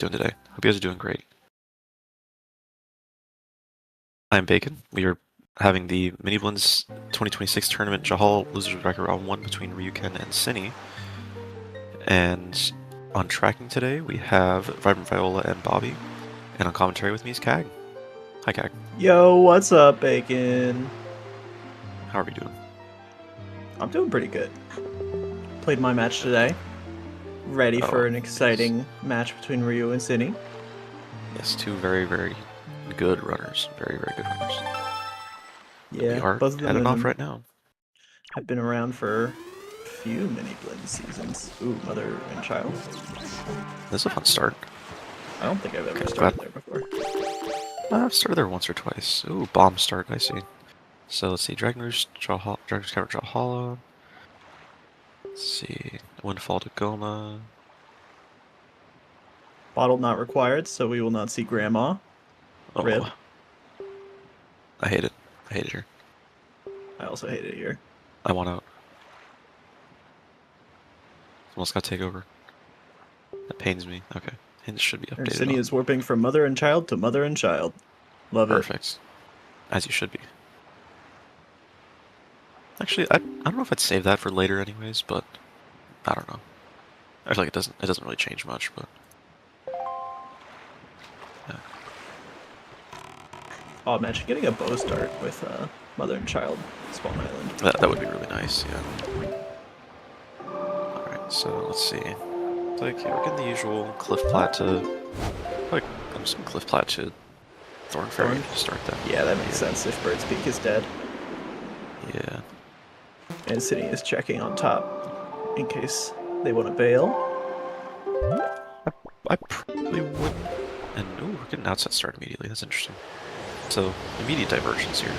doing today? Hope you guys are doing great. I'm Bacon. We are having the Miniblins 2026 tournament Jalhalla Losers Bracket Round 1 between Ryuken and Synii. And on tracking today, we have Vibrant Viola and Bobby. And on commentary with me is Kag. Hi, Kag. Yo, what's up, Bacon? How are we doing? I'm doing pretty good. Played my match today. Ready for an exciting match between Ryu and Synii. Yes, two very, very good runners. Very, very good runners. Yeah, we are both of them heading off right now. Have been around for a few Miniblins seasons. Ooh, mother and child. This is a fun start. I don't think I've ever started there before. I've started there once or twice. Ooh, bomb start, I see. So let's see, Dragon Roost, Jalhalla, Dragon's Counter Jalhalla. Let's see, Windfall to Goma. Bottle not required, so we will not see Grandma. Oh. Rip. I hate it. I hate it here. I also hate it here. I want out. Someone's got to take over. That pains me. Okay. Hinge should be updated. Synii is warping from mother and child to mother and child. Love it. Perfect. As you should be. Actually, I don't know if I'd save that for later anyways, but I don't know. I feel like it doesn't really change much, but yeah. Oh, imagine getting a bow start with mother and child spawn island. That would be really nice, yeah. Alright, so let's see. It's like we're getting the usual cliff plat to some cliff plat to Thorn Fairy to start that. Yeah, that makes sense if Bird's Peak is dead. Yeah. And Synii is checking on top in case they want to bail. I probably would. And ooh, we're getting outset start immediately. That's interesting. So immediate diversions here.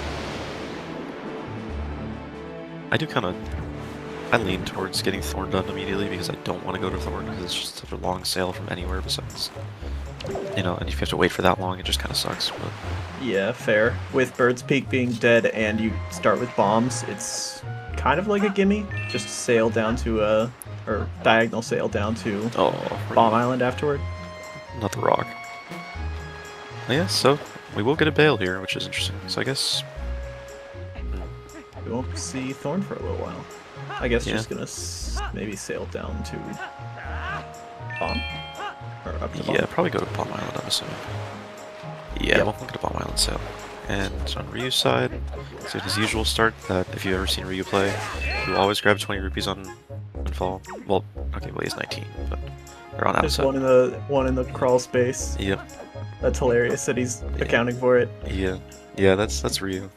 I lean towards getting Thorn done immediately because I don't want to go to Thorn because it's just such a long sail from anywhere besides, you know, and if you have to wait for that long, it just kind of sucks. But yeah, fair. With Bird's Peak being dead and you start with bombs, it's kind of like a gimme. Just sail down to or diagonal sail down to Bomb Island afterward. Not the rock. Yeah, so we will get a bail here, which is interesting. So I guess we won't see Thorn for a little while. I guess just gonna maybe sail down to Bomb? Or up to Bomb? Yeah, probably go to Bomb Island, I'm assuming. Yeah, we'll get a Bomb Island sail. And on Ryu's side, so his usual start that if you've ever seen Ryu play, he will always grab 20 rupees on Windfall. Well, okay, well he's 19, but they're on There's outset. one in the crawl space. Yep. That's hilarious that he's accounting for it. Yeah, that's Ryu.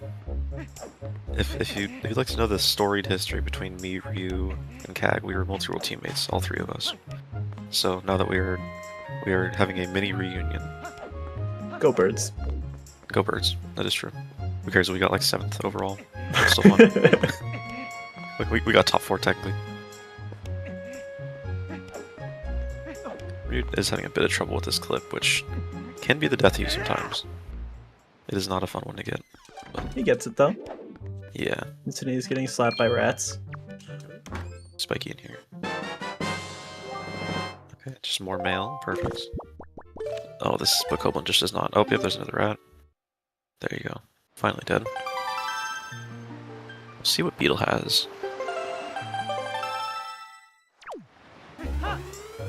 If you'd like to know the storied history between me, Ryu, and Kag, we were multi-world teammates, all three of us. So now that we are having a mini reunion. Go Birds. Go Birds. That is true. Who cares? We got like 7th overall. It's still fun. we got top 4 technically. Ryu is having a bit of trouble with this clip, which can be the death of you sometimes. It is not a fun one to get. But he gets it though. Yeah. Synii is getting slapped by rats. Spiky in here. Okay, just more mail. Perfect. Oh, this Bokoblin just does not. Oh, yep, there's another rat. There you go. Finally dead. Let's see what Beetle has.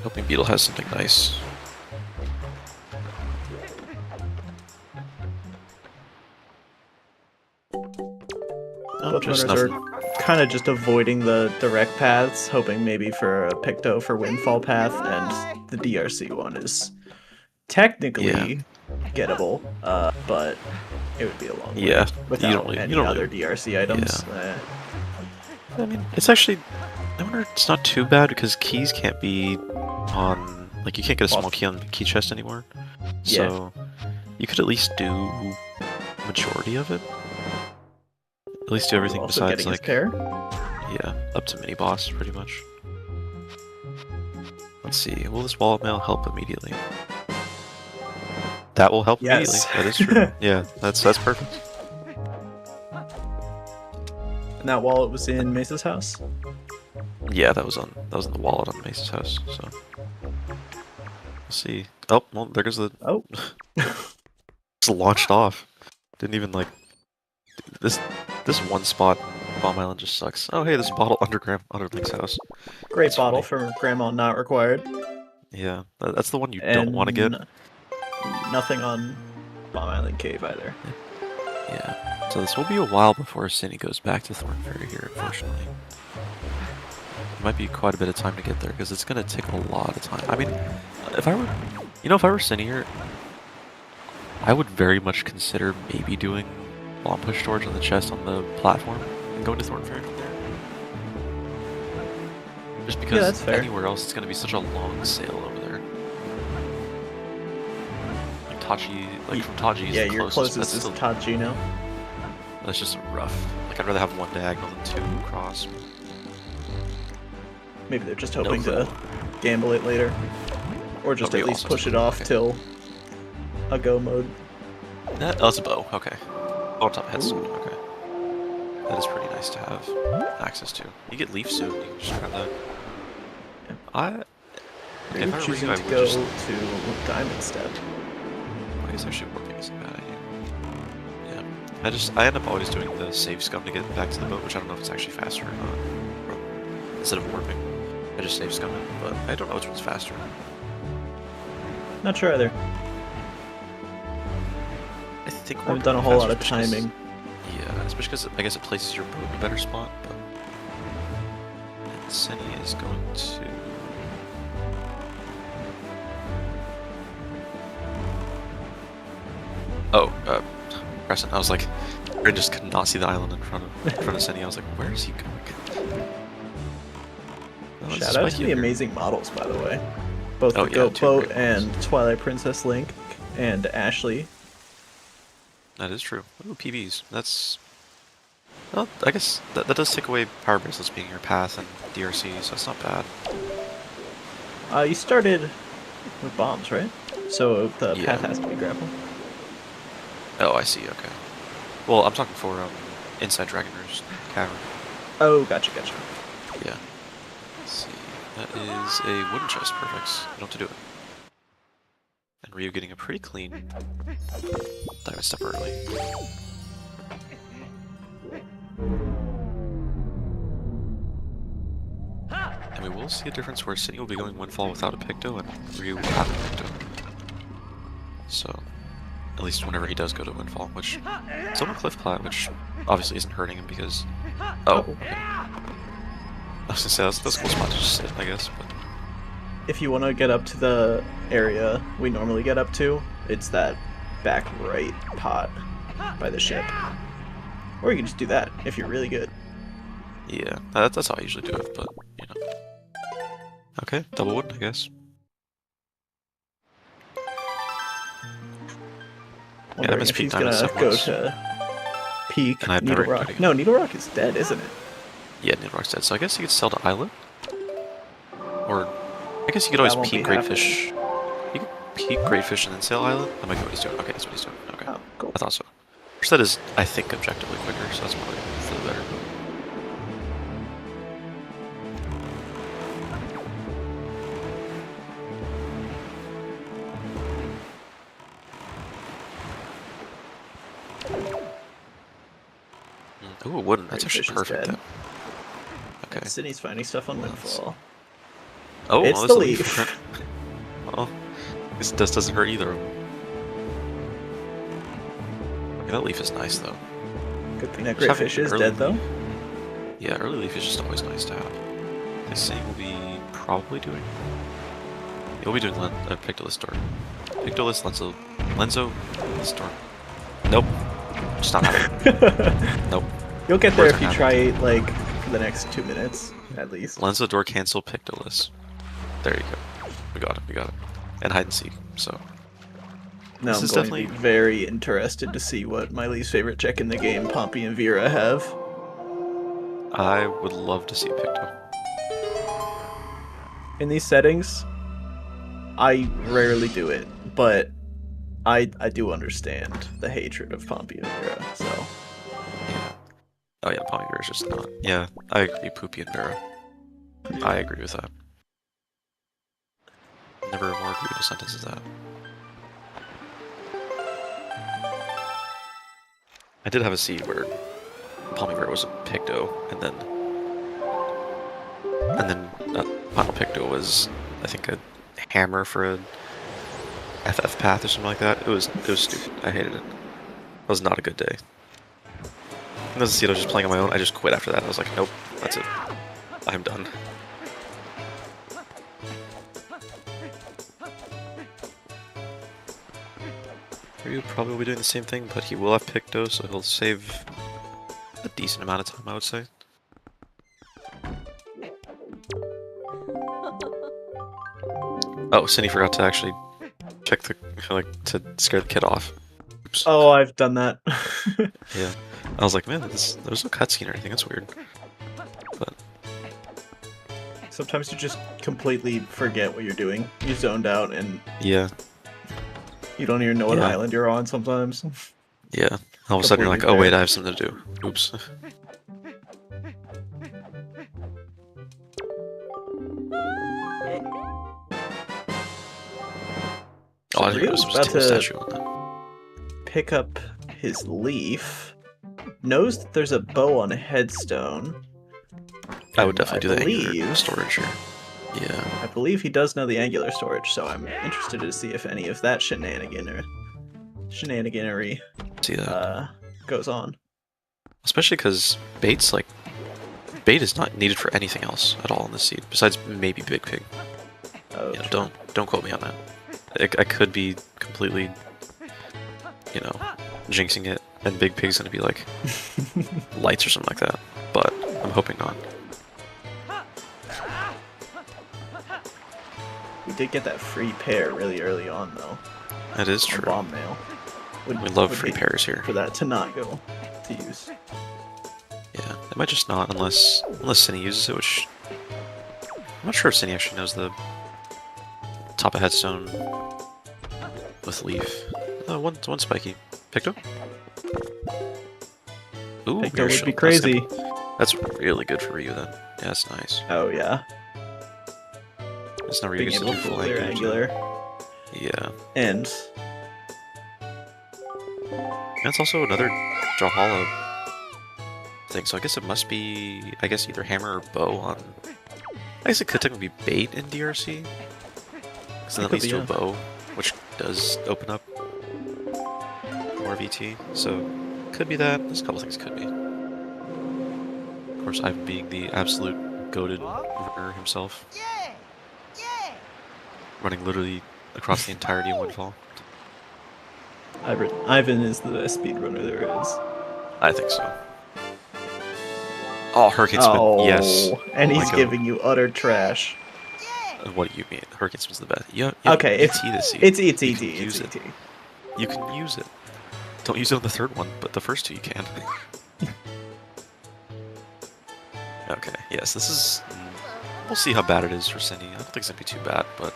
Hoping Beetle has something nice. Both runners are kind of just avoiding the direct paths, hoping maybe for a Picto for Windfall path, and the DRC one is technically gettable, but it would be a long way without any other DRC items. Yeah. I mean, it's actually, I wonder, it's not too bad because keys can't be on, like you can't get a small key on key chest anymore. So you could at least do majority of it. At least do everything besides like up to mini boss pretty much. Let's see. Will this wallet mail help immediately? That will help immediately. That is true. Yeah, that's perfect. And that wallet was in Mesa's house? Yeah, that was in the wallet on Mesa's house. So see. Oh, well, there goes the... Oh. Just launched off. Didn't even, like... This one spot in Bomb Island just sucks. Oh, hey, there's a bottle under Link's house. Great That's bottle funny. for Grandma not required. Yeah, that's the one you don't And want to get. nothing on Bomb Island Cave either. Yeah. So this will be a while before Synii goes back to Thorn Fairy here, unfortunately. It might be quite a bit of time to get there, because it's going to take a lot of time. I mean, if I were... You know, if I were Synii here, I would very much consider maybe doing bomb push storage on the chest on the platform and going to Thorn Fairy from there. Just because that's fair. Anywhere else it's going to be such a long sail over there. Like Tachi, like from Taji is yeah, the your closest. closest is Taji now. That's just rough. Like I'd rather have one diagonal than two across. Maybe they're just hoping to gamble it later. Or just at least push it off till a go mode. Oh, that's a bow. Okay. Oh, on top of headstone. Okay. That is pretty nice to have access to. You get leaf soon. You can just grab that. Yeah. If I were choosing you, I to would go just... to Diamond Step. I guess actually warping isn't a bad idea. Yeah. I end up always doing the save scum to get back to the boat, which I don't know if it's actually faster or not. Instead of warping, I just save scum it, but I don't know which one's faster. Not sure either. I think I haven't done a whole lot of timing. Yeah, especially because I guess it places your boat in a better spot, but... And Synii is going to... Oh, Crescent. I was like, I just could not see the island in front of Synii. I was like, where is he going? Oh, Shout out to the amazing models, by the way. Both the Goat Boat and Twilight Princess Link and Ashley. That is true. Ooh, PBs. That's... Well, I guess that does take away Power Bracelets being your path and DRC, so it's not bad. You started with bombs, right? So the path has to be grapple. Oh, I see, okay. Well, I'm talking for Inside Dragon Roost Cavern. Oh, gotcha. Yeah. Let's see. That is a wooden chest, perfect. You don't have to do it. And Ryu getting a pretty clean dive step early. And we will see a difference where Synii will be going Windfall without a Picto, and Ryu will have a Picto. So, at least whenever he does go to Windfall, which it's on a Cliff Plat, which obviously isn't hurting him because... Oh, okay. I was gonna say, that's a cool spot to just sit, I guess, but... If you want to get up to the area we normally get up to, it's that back right pot by the ship. Or you can just do that if you're really good. Yeah, that's how I usually do it, but, you know. Okay, double wood, I guess. Wondering if he's gonna go to Peak Needle Rock. No, Needle Rock is dead, isn't it? Yeah, Needle Rock's dead, so I guess you could sell to Islet? Or, I guess you could always peak Greatfish. You could peak Greatfish and then sell Islet? That might be what he's doing. Okay, that's what he's doing. Okay. Oh, cool. I thought so. Which that is, I think, objectively quicker, so that's probably for the better. Ooh, wooden. That's actually perfect, though. Okay. Synnii's finding stuff on Windfall. Oh, it's the leaf. Well, this doesn't hurt either of them. Okay, that leaf is nice, though. Good thing that Greatfish is dead, though. Yeah, early leaf is just always nice to have. This thing will be probably doing... You'll be doing Pictoless Storm. Pictoless, Lenzo, Storm. Nope. Just not happening. Nope. You'll get there if you try, like, for the next 2 minutes, at least. Lenzo, door cancel, Pictoless. There you go. We got it. And hide and seek, so... Now I'm going to be very interested to see what my least favorite check in the game, Pompey and Vera, have. I would love to see a Picto. In these settings, I rarely do it, but I do understand the hatred of Pompey and Vera, so... Yeah. Oh yeah, Pompey and Vera's just not... Yeah, I agree, Poopy and Vera. I agree with that. never more agree with a sentence as that. I did have a seed where Palmyra was a Picto, and then final Picto was, I think, a hammer for a FF path or something like that. It was stupid. I hated it. It was not a good day. And as a seed, I was just playing on my own. I just quit after that. I was like, nope, that's it. I'm done. Ryu probably will be doing the same thing, but he will have Picto, so he'll save a decent amount of time, I would say. Oh, Synii forgot to actually check the, to scare the kid off. Oops. Oh, I've done that. Yeah. I was like, man, there's no cutscene or anything, that's weird. But sometimes you just completely forget what you're doing. You zoned out and yeah. You don't even know what island you're on sometimes. Yeah. All of a sudden you're like, oh wait, I have something to do. Oops. So I didn't know there was a statue on that. Pick up his leaf. Knows that there's a bow on a headstone. I would definitely do the angular storage here. Yeah. I believe he does know the angular storage, so I'm interested to see if any of that shenaniganery goes on. Especially because bait is not needed for anything else at all in this seed, besides maybe Big Pig. Oh, you know, don't quote me on that. I could be completely, you know, jinxing it, and Big Pig's gonna be like lights or something like that. But I'm hoping not. We did get that free pair really early on, though. That is true. Bomb mail. We love free pairs here. For that to not go to use. Yeah, it might just not unless Synii uses it, which I'm not sure if Synii actually knows the top of headstone with leaf. One spiky. Picto? Ooh, Picto would be crazy. That's really good for Ryu then. Yeah, that's nice. Oh yeah. It's not Ryu gets to do full angular. Yeah. And that's also another Jalhalla thing, so I guess it must be, either hammer or bow on... I guess it could technically be bait in DRC. Because then that leads to a bow, which does open up more VT, so could be that. There's a couple things could be. Of course, I'm being the absolute goated runner himself. Running literally across the entirety of Windfall. Ivan is the best speedrunner there is. I think so. Oh, Hurricane Spin, yes. And he's giving you utter trash. What do you mean? Hurricane Spin's the best. Okay, it's ET. You can use it. Don't use it on the third one, but the first two you can. Okay, yes, this is... We'll see how bad it is for Synii. I don't think it's going to be too bad, but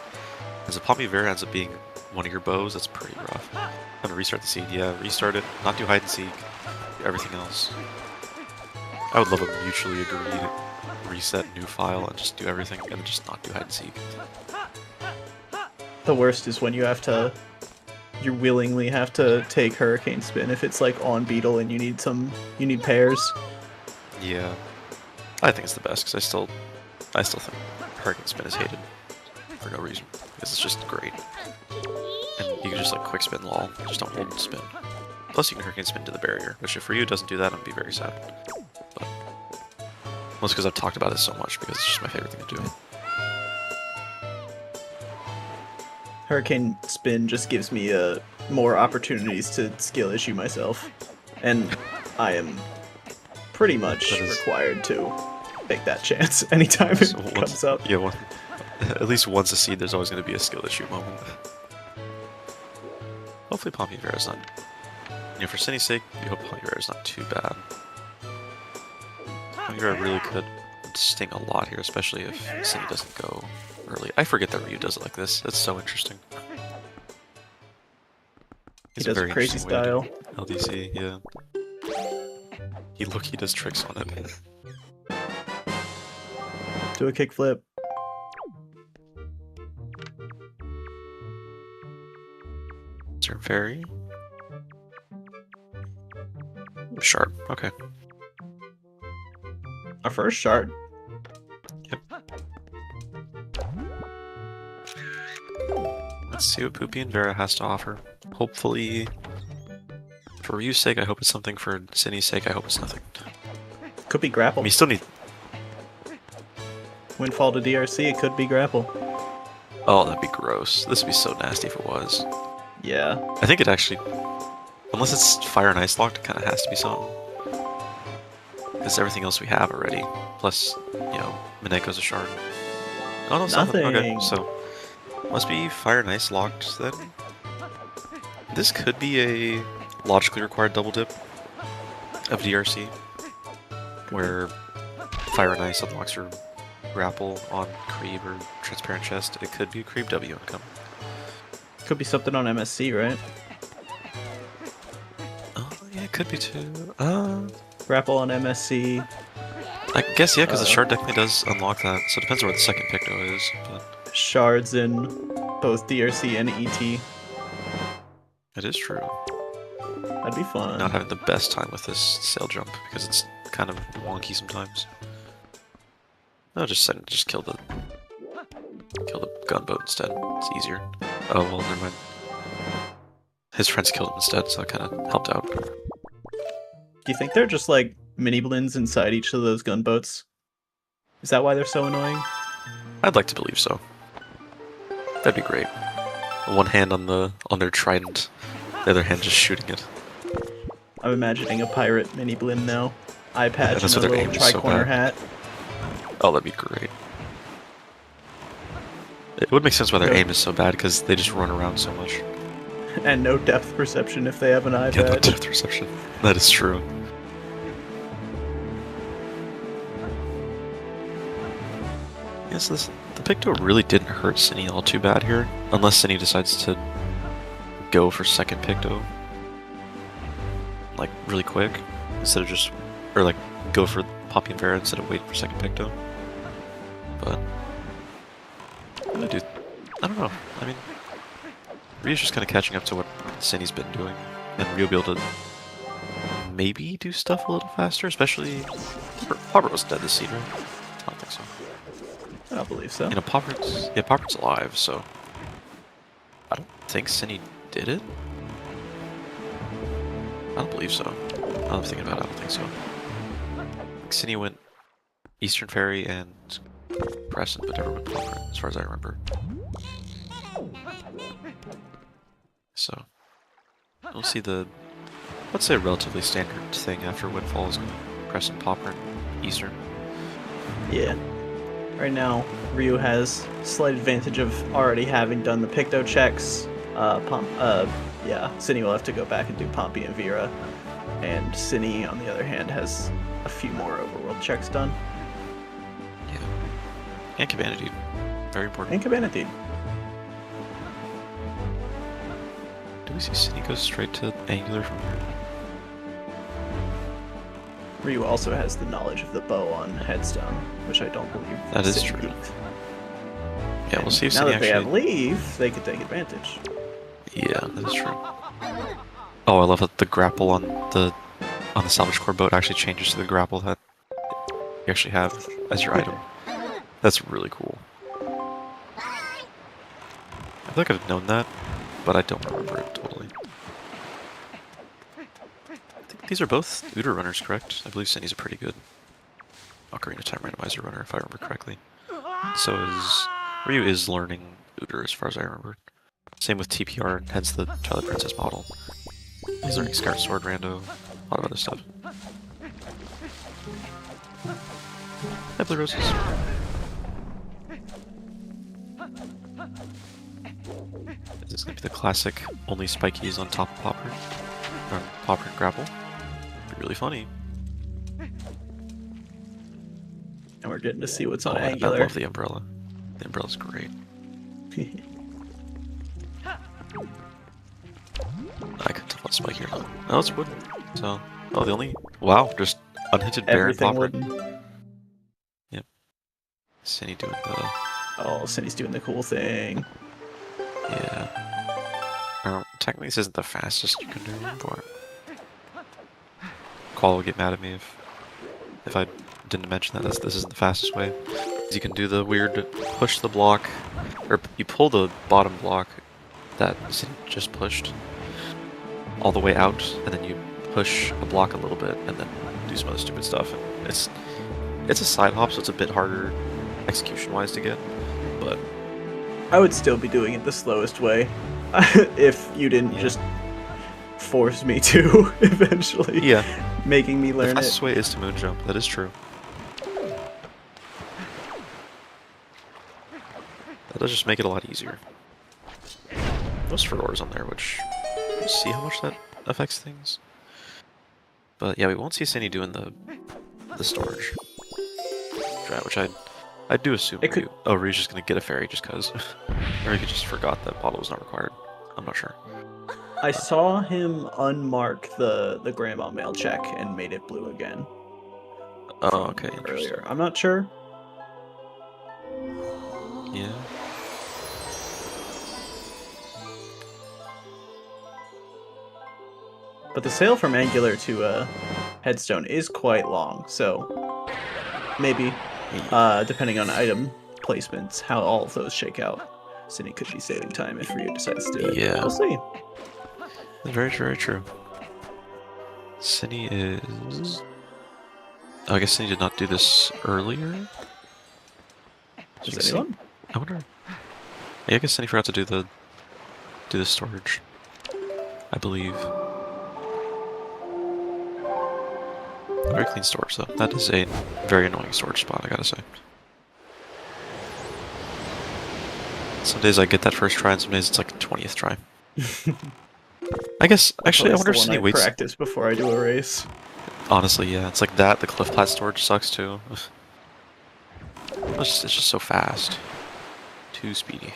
as a Palmyra ends up being one of your bows, that's pretty rough. I'm going to restart the seed, yeah, restart it, not do hide and seek, do everything else. I would love a mutually agreed reset new file and just do everything, and then just not do hide and seek. The worst is when you willingly have to take Hurricane Spin if it's like on Beetle and you need pairs. Yeah. I think it's the best, because I still think Hurricane Spin is hated for no reason, because it's just great. And you can just like quick spin lol, just don't hold and spin. Plus you can Hurricane Spin to the barrier, which if Ryu doesn't do that, I'm gonna be very sad. But mostly because I've talked about it so much, because it's just my favorite thing to do. Hurricane Spin just gives me more opportunities to skill issue myself, and I am pretty much required to take that chance anytime it comes up. Yeah, at least once a seed, there's always going to be a skill issue moment. Hopefully Palmyra is not... You know, for Synnii's sake, you hope Palmyra is not too bad. Palmyra really could sting a lot here, especially if Synii doesn't go early. I forget that Ryu does it like this. That's so interesting. He does a crazy style. LDC, yeah. He does tricks on it. Do a kickflip. Eastern Fairy. Sharp. Okay. Our first shard. Yep. Let's see what Poopy and Vera has to offer. Hopefully, for Ryu's sake, I hope it's something. For Synnie's sake, I hope it's nothing. Could be grapple. We still need. Windfall to DRC, it could be grapple. Oh, that'd be gross. This would be so nasty if it was. Yeah. I think it actually, unless it's fire and ice locked, it kind of has to be something. Because everything else we have already. Plus, you know, Mineko's a shard. Oh no, something. Okay, so must be fire and ice locked then. This could be a logically required double dip of DRC, where fire and ice unlocks your grapple on creep or transparent chest. It could be a creep W income. Could be something on MSC, right? Oh yeah, it could be too. Grapple on MSC. I guess yeah, because the shard definitely does unlock that. So it depends on where the second Picto is. But Shards in both DRC and ET. it is true. That'd be fun. Not having the best time with this sail jump because it's kind of wonky sometimes. No, just kill the gunboat instead. It's easier. Oh well, never mind. His friends killed him instead, so that kind of helped out. Do you think they're just like Miniblins inside each of those gunboats? Is that why they're so annoying? I'd like to believe so. That'd be great. One hand on their trident, the other hand just shooting it. I'm imagining a pirate Miniblin now. Eye patch that's and a what their little aim is so tri-corner bad. hat. Oh, that'd be great. It would make sense why their aim is so bad, because they just run around so much. And no depth perception if they have an eye Yeah, no patch. depth perception. That is true. Yes, the Picto really didn't hurt Synii all too bad here, unless Synii decides to go for second Picto, like really quick, instead of just, or like go for Poppy and Vera instead of waiting for second Picto. But I don't know. I mean, Ryu's just kind of catching up to what Synnie's been doing, and Ryu will be able to maybe do stuff a little faster, especially Popper was dead this seed, right? I don't think so. I don't believe so. You know, Popper's alive, so I don't think Synii did it. I don't believe so. I'm thinking about it, I don't think so. I think Synii went Eastern Fairy and Crescent, but never went Popper, as far as I remember. So we'll see let's say a relatively standard thing after Windfall is going to Crescent, Popper, and Eastern. Yeah. Right now, Ryu has slight advantage of already having done the Picto checks. Yeah, Synii will have to go back and do Pompey and Vera. And Synii, on the other hand, has a few more overworld checks done. Yeah. And Cabana Dude. Very important. And Cabana Dude. Do we see Synii go straight to Angular from here? Ryu also has the knowledge of the bow on Headstone, which I don't believe That is Synii true. needs. Yeah, we'll see if Now Synii that they have actually... leave, they could take advantage. Yeah, that is true. Oh, I love that the grapple on the salvage core boat actually changes to the grapple that you actually have as your item. That's really cool. I feel like I've known that, but I don't remember it totally. I think these are both Uter runners, correct? I believe Synnie's a pretty good Ocarina of Time Randomizer runner, if I remember correctly. So Ryu is learning Uter, as far as I remember. Same with TPR, hence the Twilight Princess model. He's learning Scarlet Sword, Rando, a lot of other stuff. Hi, Blue Roses. Is this going to be the classic only spikies on top of Popper? Or Popper and Grapple? Be really funny. And we're getting to see what's on I Angular. love the umbrella. The umbrella's great. I could tell what spike here. Oh, it's wooden. So, the only... Wow, just unhinted Baron Everything Popper. wooden. Yep. Synii doing the... Oh, Synnie's doing the cool thing. Yeah. technically this isn't the fastest you can do, but Qual would get mad at me if I didn't mention that this isn't the fastest way. You can do the weird push the block, or you pull the bottom block that Synii just pushed all the way out, and then you push a block a little bit, and then do some other stupid stuff. And it's a side hop, so it's a bit harder execution-wise to get, but I would still be doing it the slowest way if you didn't just force me to eventually. Yeah, making me learn the fastest it. way is to moon jump. That is true. That does just make it a lot easier. Those furrows on there, which we'll see how much that affects things. But yeah, we won't see Synii doing the storage strat, which I do assume. It could. Oh, Ryu's just gonna get a fairy just cause, or he could just forgot that bottle was not required. I'm not sure. I saw him unmark the grandma mail check and made it blue again. Oh, okay. Interesting. Earlier, I'm not sure. Yeah. But the sail from Angular to Headstone is quite long, so maybe, depending on item placements, how all of those shake out, Synii could be saving time if Ryu decides to do it. Yeah. We'll see. Very, very true. Synii is... Oh, I guess Synii did not do this earlier? Does anyone? I wonder... Yeah, I guess Synii forgot to do the storage. I believe. Very clean storage, though. That is a very annoying storage spot, I gotta say. Some days I get that first try, and some days it's like a 20th try. I guess, actually, I wonder if Synii waits... practice before I do a race. Honestly, yeah, it's like that. The cliff plat storage sucks, too. It's just so fast. Too speedy.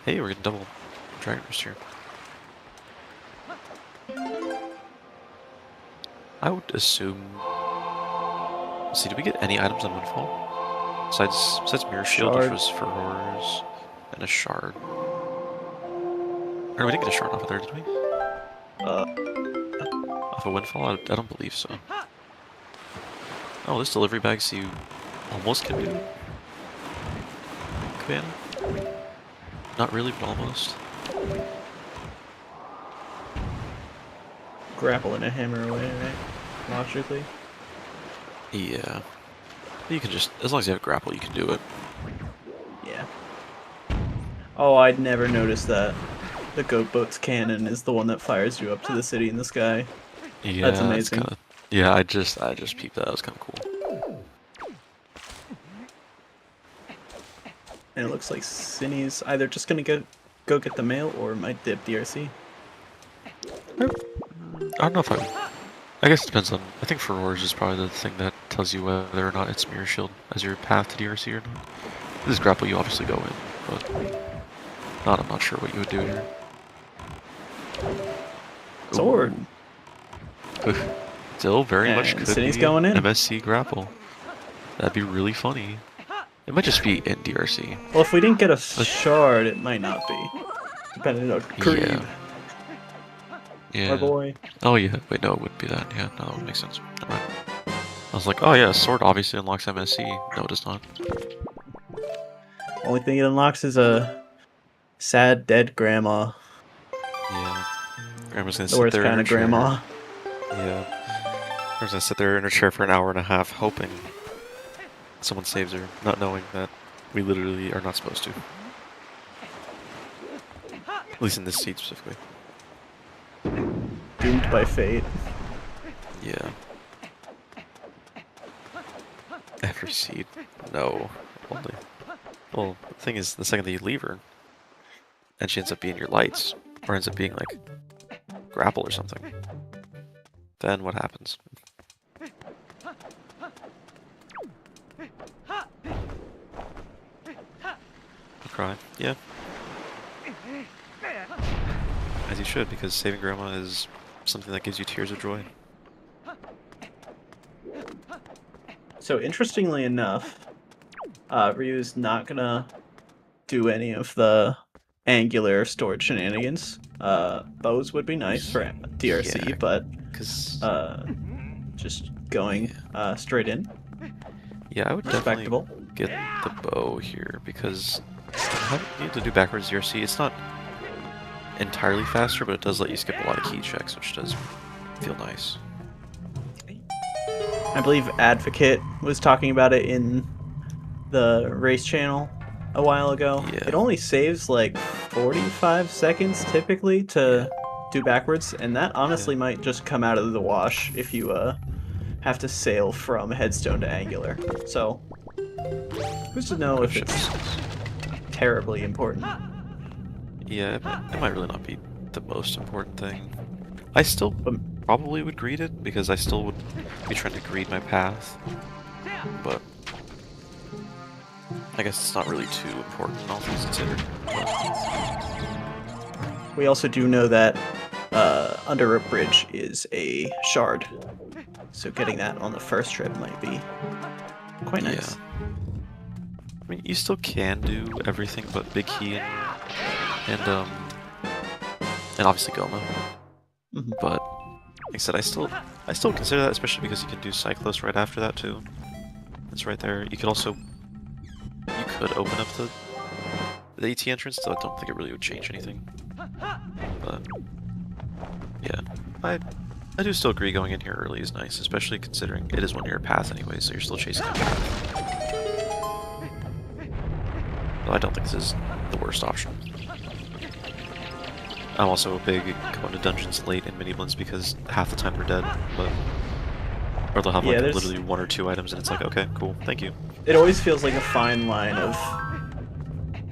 Hey, we're getting double Dragon Roost here. I would assume... Let's see, did we get any items on Windfall? Besides Mirror Shield, which was Furrows, and a Shard. Or we didn't get a Shard off of there, did we? Off of Windfall? I don't believe so. Oh, this delivery bag, so you almost can do Cabana? Not really, but almost. Grapple and a hammer away, right? Logically. Yeah. You can just, as long as you have grapple, you can do it. Yeah. Oh, I'd never noticed that. The goat boat's cannon is the one that fires you up to the city in the sky. Yeah, that's amazing. Yeah, I just peeped that. That was kind of cool. And it looks like Synnii's either just gonna go get the mail or might dip DRC. I don't know if I guess it depends on... I think Furrows is probably the thing that tells you whether or not it's Mirror Shield as your path to DRC or not. This is grapple you obviously go in, but I'm not sure what you would do here. Sword. Still very much could Synnii's be going in. MSC grapple. That'd be really funny. It might just be in DRC. Well, if we didn't get a shard, it might not be. Depending on Creed. Yeah. Yeah. My boy. Oh yeah, wait, no, it wouldn't be that. Yeah, no, that would make sense. Never mind. I was like, oh yeah, sword obviously unlocks MSC. No, it does not. Only thing it unlocks is a sad dead grandma. Yeah. Grandma's gonna The sit worst there in kind her of chair. grandma. Yeah. Grandma's gonna sit there in her chair for an hour and a half, hoping someone saves her, not knowing that we literally are not supposed to. At least in this seed specifically. Doomed by fate. Yeah. Every seed. No. Only. Well, the thing is, the second that you leave her, and she ends up being your lights, or ends up being like grapple or something, then what happens? You cry. Yeah. As you should, because saving grandma is something that gives you tears of joy. So interestingly enough, Ryu's not gonna do any of the angular storage shenanigans. Bows would be nice for DRC, Yeah, but because just going straight in. yeah, I would definitely Respectable. get the bow here because you need to do backwards DRC. It's not entirely faster, but it does let you skip a lot of key checks, which does feel nice. I believe Advocate was talking about it in the race channel a while ago. Yeah. It only saves like 45 seconds typically to do backwards, and that honestly might just come out of the wash if you have to sail from headstone to angular. So who's to know if it's terribly important? Yeah, it might really not be the most important thing. I still probably would greed it because I still would be trying to greed my path, but I guess it's not really too important, all things considered. We also do know that under a bridge is a shard, so getting that on the first trip might be quite nice. Yeah. I mean, you still can do everything but Big Key and obviously Goma. But like I said, I still consider that, especially because you can do Cyclos right after that too. It's right there. You could also open up the AT entrance, though I don't think it really would change anything. But yeah, I do still agree going in here early is nice, especially considering it is one near a path anyway, so you're still chasing a path. Though I don't think this is the worst option. I'm also a big going to dungeons late in Miniblins because half the time they're dead, or they'll have like literally 1 or 2 items and it's like, okay, cool, thank you. It always feels like a fine line of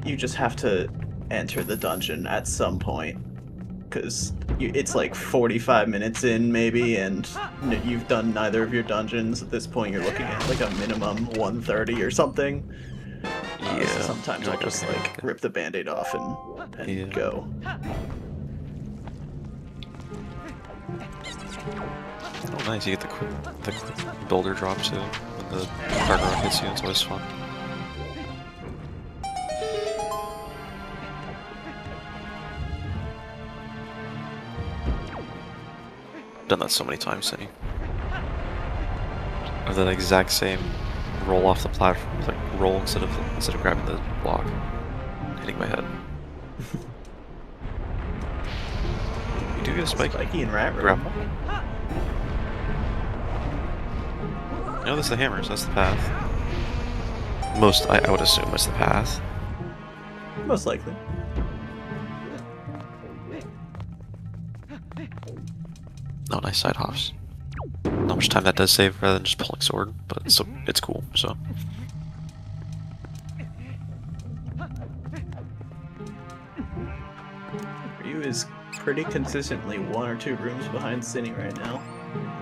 you just have to enter the dungeon at some point because it's like 45 minutes in maybe and you've done neither of your dungeons. At this point you're looking at like a minimum 130 or something. Yeah. So sometimes I'll just like rip the band-aid off and go. Oh nice, you get the quick boulder drop too when the cargo hits you, it's always fun. Done that so many times, Synii. Or that exact same roll off the platform, like roll instead of grabbing the block, hitting my head. You do get a spiky and rat grapple. No, that's the hammers. That's the path. I would assume that's the path. Most likely. Oh, nice side hops. Not much time that does save rather than just pulling sword, but it's cool, so. Ryu is pretty consistently 1 or 2 rooms behind Synii right now.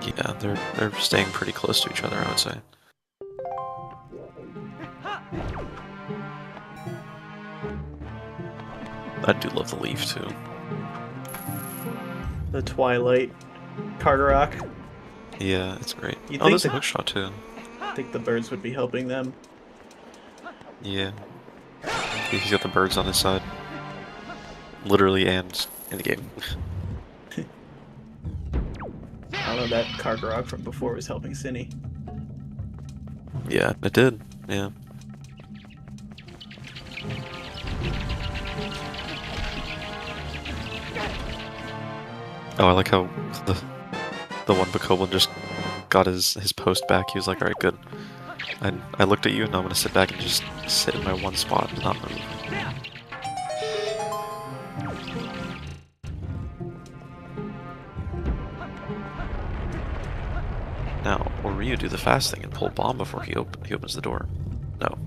Yeah, they're staying pretty close to each other, I would say. I do love the leaf too. The Twilight Cargarock. Yeah, it's great. Oh, there's a hookshot too. I think the birds would be helping them. Yeah. He's got the birds on his side. Literally and in the game. I don't know, that Cargarock from before was helping Synii. Yeah, it did. Yeah. Oh, I like how the one Bokoblin just got his post back. He was like, alright, good. I looked at you and now I'm gonna sit back and just sit in my one spot and not move. Now, or Ryu do the fast thing and pull bomb before he opens the door. No.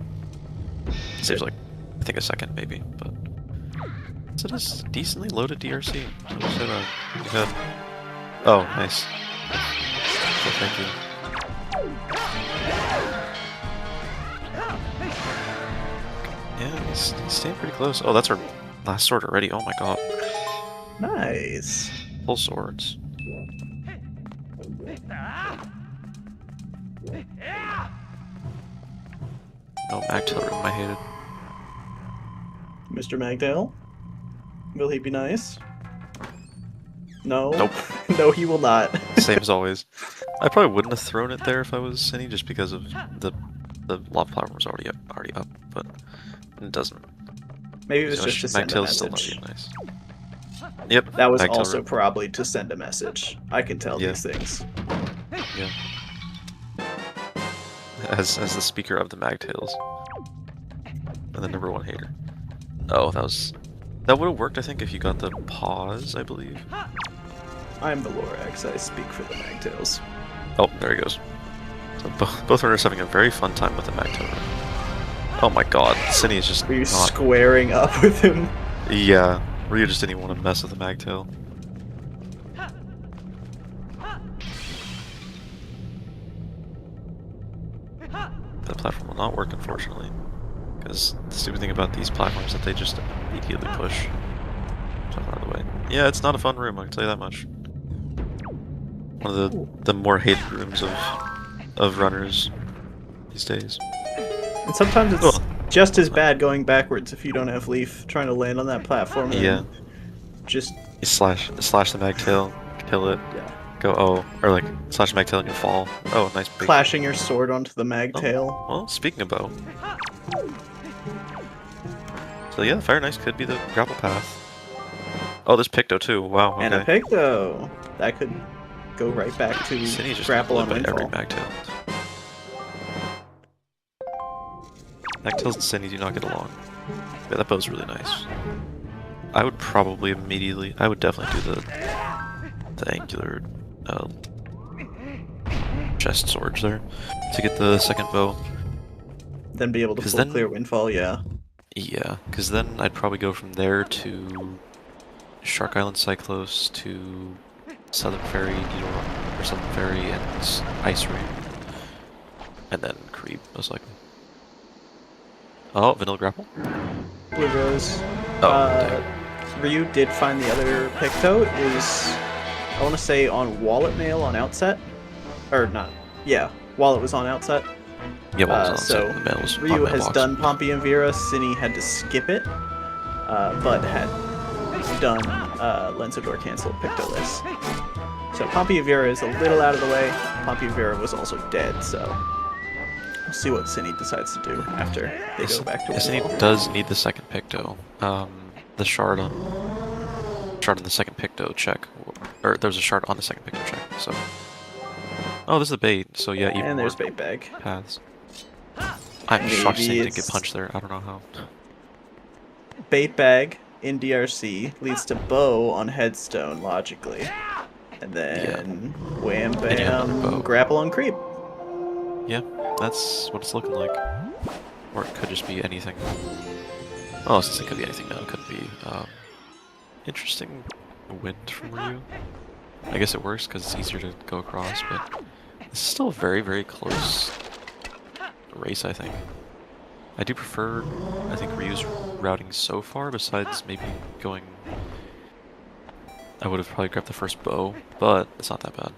It saves like, I think a second maybe, but... So it is decently loaded DRC. You've had... Oh, nice. So thank you. Yeah, he's staying pretty close. Oh, that's our last sword already. Oh my god. Nice. Full swords. No Magtail room, I hate it. Mr. Magdale? Will he be nice? No. Nope. No, he will not. Same as always. I probably wouldn't have thrown it there if I was Synii, just because of the lava platform was already up, but it doesn't. Maybe it was just to send a Magtail's still not message. being nice. Yep. That was Magtail also room. probably to send a message. I can tell Yeah. these things. Yeah. As the speaker of the Magtails. And the #1 hater. Oh, that would have worked, I think, if you got the pause, I believe. I'm the Lorax, I speak for the Magtails. Oh, there he goes. So both runners having a very fun time with the Magtail. Oh my god, Synii is just Were you not... squaring up with him? Yeah, Ryu just didn't even want to mess with the Magtail. That platform will not work, unfortunately. Because the stupid thing about these platforms is that they just immediately push. Jump out of the way. Yeah, it's not a fun room, I can tell you that much. One of the more hated rooms of runners these days. And sometimes it's just as bad going backwards if you don't have Leaf trying to land on that platform. Yeah. Just You slash the Magtail, kill it, yeah. go oh, or like slash the Magtail and you fall. Oh, nice big. Clashing your sword onto the Magtail. Oh, well, speaking of bow. So yeah, Fire Nice could be the grapple path. Oh, there's Picto too. Wow. Okay. And a Picto. That could go right back to Synii just grapple on by every Windfall. Magtail. Magtails and Synii do not get along. Yeah, that bow's really nice. I would probably immediately... I would definitely do the angular chest swords there to get the second bow. Then be able to full clear Windfall, yeah. Yeah, because then I'd probably go from there to Shark Island Cyclos to Southern Ferry, Needle Run, or Southern Ferry and Ice Ring. And then Creep, most likely. Oh, Vanilla Grapple? Blue Rose. Oh, Ryu did find the other Picto. It was, I want to say, on Wallet Mail on Outset. Or not. Yeah, Wallet was on Outset. yeah, well, So the mail was Ryu on has mailbox. done Pompey and Vera. Synii had to skip it, but had done Lensador cancel Pictoless. So Pompey and Vera is a little out of the way. Pompey and Vera was also dead, so we'll see what Synii decides to do after they go back to Synii Windfall. does need the second Picto. The shard on the second Picto check, or there's a shard on the second Picto check. So, oh, this is a bait. So yeah, even And there's more Bait Bag. paths. I'm shocked Synii didn't get it's- punched there. I don't know how. Bait Bag in DRC leads to Bow on Headstone, logically. And then Wham Then you have another bow. Bam, Grapple on Creep. Yeah, that's what it's looking like. Or it could just be anything. Oh, since it could be anything now, it could be interesting wind from Ryu. I guess it works because it's easier to go across, but it's still a very, very close race, I think. I do prefer, I think, Ryu's routing so far, besides maybe going... I would have probably grabbed the first bow, but it's not that bad.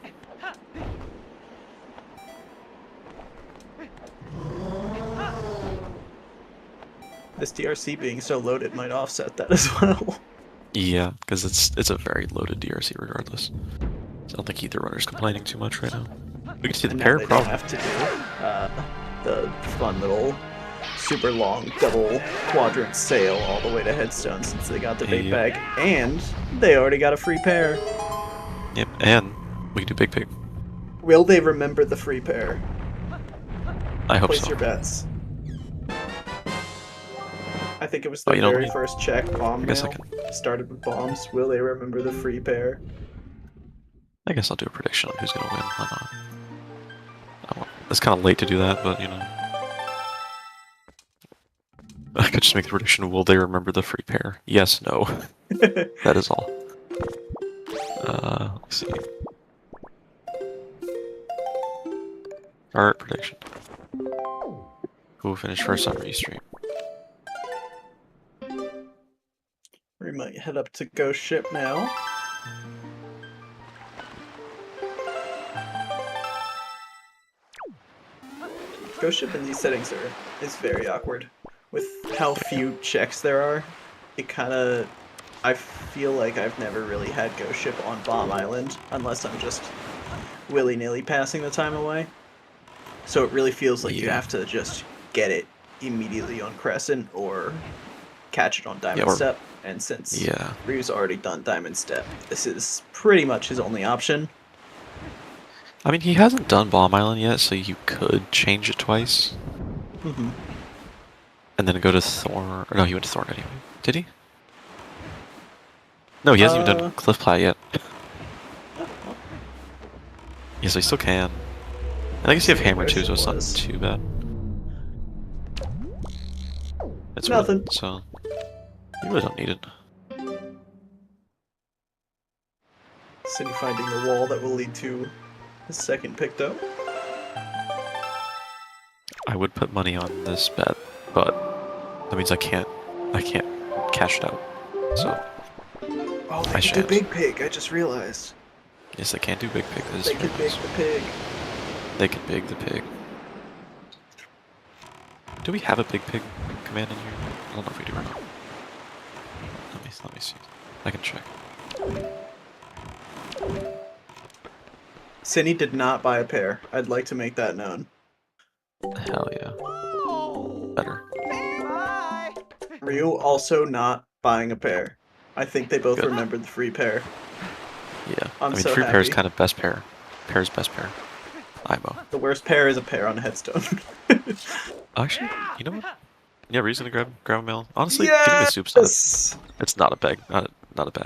This DRC being so loaded might offset that as well. Yeah, because it's a very loaded DRC regardless. So I don't think either runner's complaining too much right now. We can see the And now pair they don't problem. have to do the fun little super long double quadrant sail all the way to Headstone since they got the Bait Yep. Bag, and they already got a free pair. Yep, and we can do Big Pig. Will they remember the free pair? I hope Place so. your bets. I think it was the Oh, you know, very let me- first check bomb I guess I mail started with bombs. Will they remember the free pair? I guess I'll do a prediction on who's gonna win. Why not? It's kind of late to do that, but you know. I could just make the prediction, will they remember the free pair? Yes, no. That is all. Let's see. Alright, prediction. Who will finish first on Restream? We might head up to Ghost Ship now. Ghost Ship in these settings is very awkward. With how few checks there are, it kind of I feel like I've never really had Ghost Ship on Bomb Island, unless I'm just willy-nilly passing the time away. So it really feels like you have to just get it immediately on Crescent or catch it on Diamond Step. And since Ryu's already done Diamond Step, this is pretty much his only option. I mean, he hasn't done Bomb Island yet, so you could change it twice. Mm-hmm. And then go to Thorn. Or no, he went to Thorn anyway. Did he? No, he hasn't even done Cliff Plat yet. Yeah, so he still can. And I guess you have Hammer too, so it's not too bad. It's nothing. So you really don't need it. Synii finding the wall that will lead to his second Picto. I would put money on this bet, but that means I can't cash it out. So oh, they can do Big Pig. I just realized. Yes, they can do Big Pig. They can big the pig. They can big the pig. Do we have a Big Pig command in here? I don't know if we do or not. Let me see. I can check. Synii did not buy a pair. I'd like to make that known. Hell yeah. Better. Ryu also not buying a pair. I think they both remembered the free pair. Yeah. I mean, so free happy. pair is kind of best pair. Pair's best pair. IMO. The worst pair is a pair on a headstone. Actually, you know what? Yeah, reason to grab a mail. Honestly, getting the soup's it's not a bad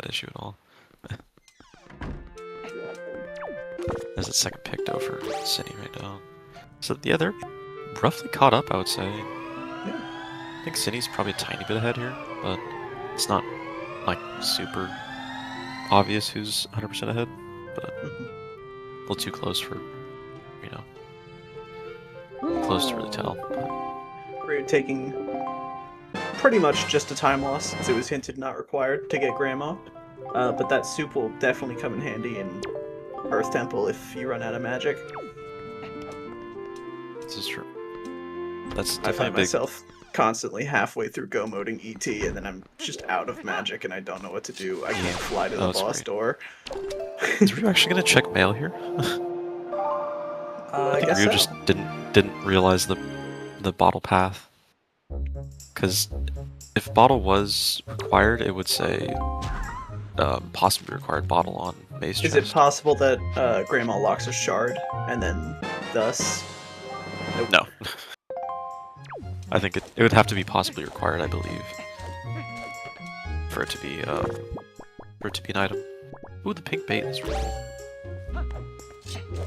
issue at all. There's a second Picto for Synii right now. So yeah, they're roughly caught up, I would say. Yeah. I think Synni's probably a tiny bit ahead here, but it's not like super obvious who's 100% ahead. But a little too close for, you know, close to really tell. Ryu taking pretty much just a time loss, since it was hinted not required to get Grandma. But that soup will definitely come in handy in Earth Temple if you run out of magic. This is true. That's I find myself constantly halfway through go moding ET, and then I'm just out of magic and I don't know what to do. I can't fly to the boss door. Is Ryu actually gonna check mail here? I think guess Ryu so. just didn't realize the bottle path. Because if bottle was required, it would say possibly required bottle on base chest. Is it possible that Grandma locks a shard and then thus? No. I think it would have to be possibly required, I believe, for it to be an item. Ooh, the pink bait is really cool.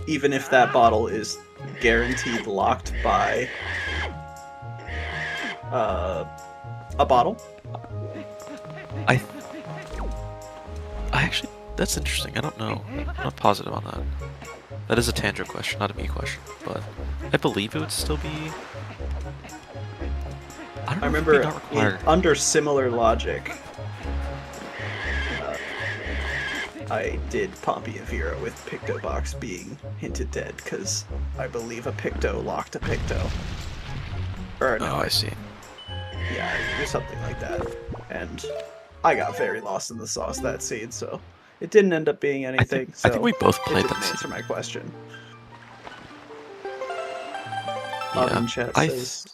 Even if that bottle is guaranteed locked by a bottle? I actually, that's interesting. I don't know. I'm not positive on that. That is a Tandro question, not a me question. But I believe it would still be. I remember under similar logic, I did Pompey and Vera with Picto Box being hinted dead because I believe a Picto locked a Picto. Or no, I see. Yeah, it was something like that. And I got very lost in the sauce that seed, so it didn't end up being anything. I think we both played that seed. Answer my question. Yeah, Oven chat says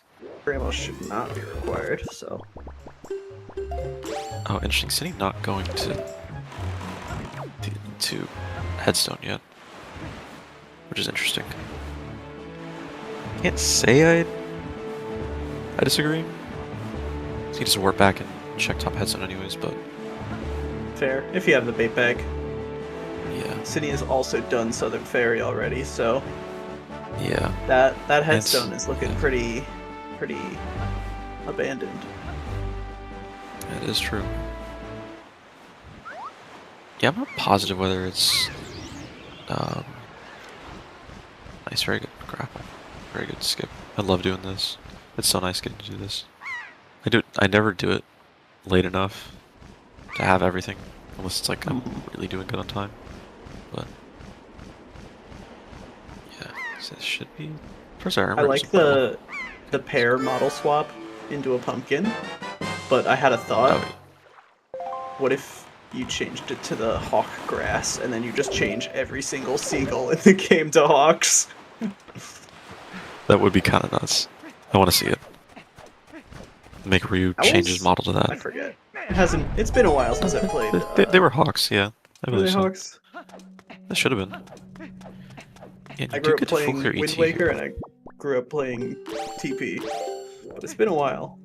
Grandma should not be required, so. Oh, interesting. Synii not going to Headstone yet, which is interesting. Can't say I disagree. So he just warp back and check top Headstone anyways, but fair if you have the bait bag. Yeah. Synii has also done Southern Fairy already, so yeah. That Headstone is looking pretty abandoned. That is true. Yeah, I'm not positive whether it's nice, very good grapple, very good skip. I love doing this. It's so nice getting to do this. I never do it late enough to have everything, unless it's like I'm really doing good on time. But yeah, so this should be. First, I like the pear model swap into a pumpkin, but I had a thought. what if you changed it to the hawk grass, and then you just change every single seagull in the game to hawks? That would be kind of nuts. I want to see it. Make Ryu change his model to that. I forget. It's been a while since I played. They were hawks, yeah. I believe so. Hawks? That should have been. Yeah, I grew up playing Wind Waker, and I grew up playing TP. But it's been a while.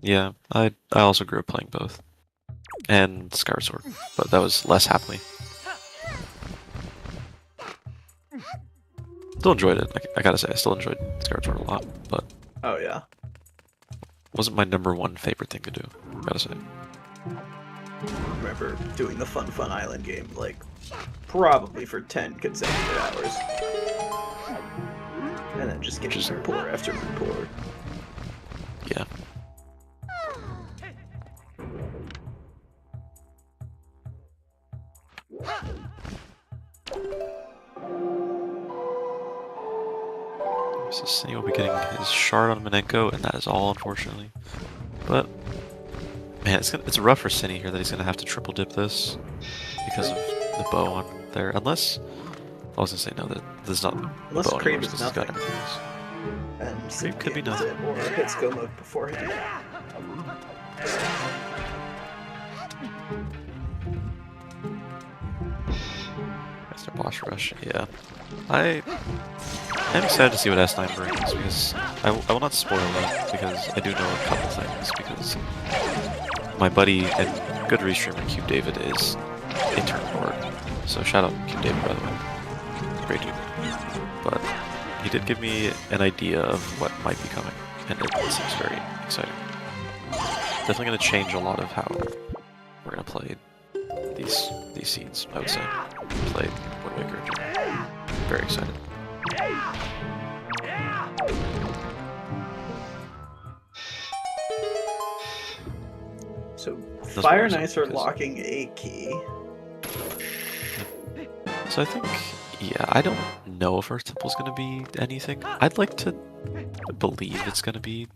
Yeah, I also grew up playing both. And Skyward Sword, but that was less happily. Still enjoyed it, I gotta say, I still enjoyed Skyward Sword a lot, but... Oh yeah. Wasn't my #1 favorite thing to do, gotta say. I remember doing the Fun Island game, like, probably for 10 consecutive hours. And then just getting rapport after rapport. Yeah. So Synii will be getting his shard on Minenko, and that is all, unfortunately. But man, it's rough for Synii here that he's gonna have to triple dip this because of the bow on there. Unless I was gonna say no, that there's not. Unless Cream is nothing. And Cream could be nothing. Or hits go mode beforehand. Master boss rush, yeah. I'm excited to see what S9 brings, because I will not spoil that, because I do know a couple things, because my buddy and good restreamer Cube David is a turn lord. So shout out Cube David, by the way. Great dude. But he did give me an idea of what might be coming, and it seems very exciting. Definitely going to change a lot of how we're going to play these seeds, I would say. Play Wind Waker. Very excited. So Fire Knights are locking a key. So I think, yeah, I don't know if Earth Temple's going to be anything. I'd like to believe it's going to be...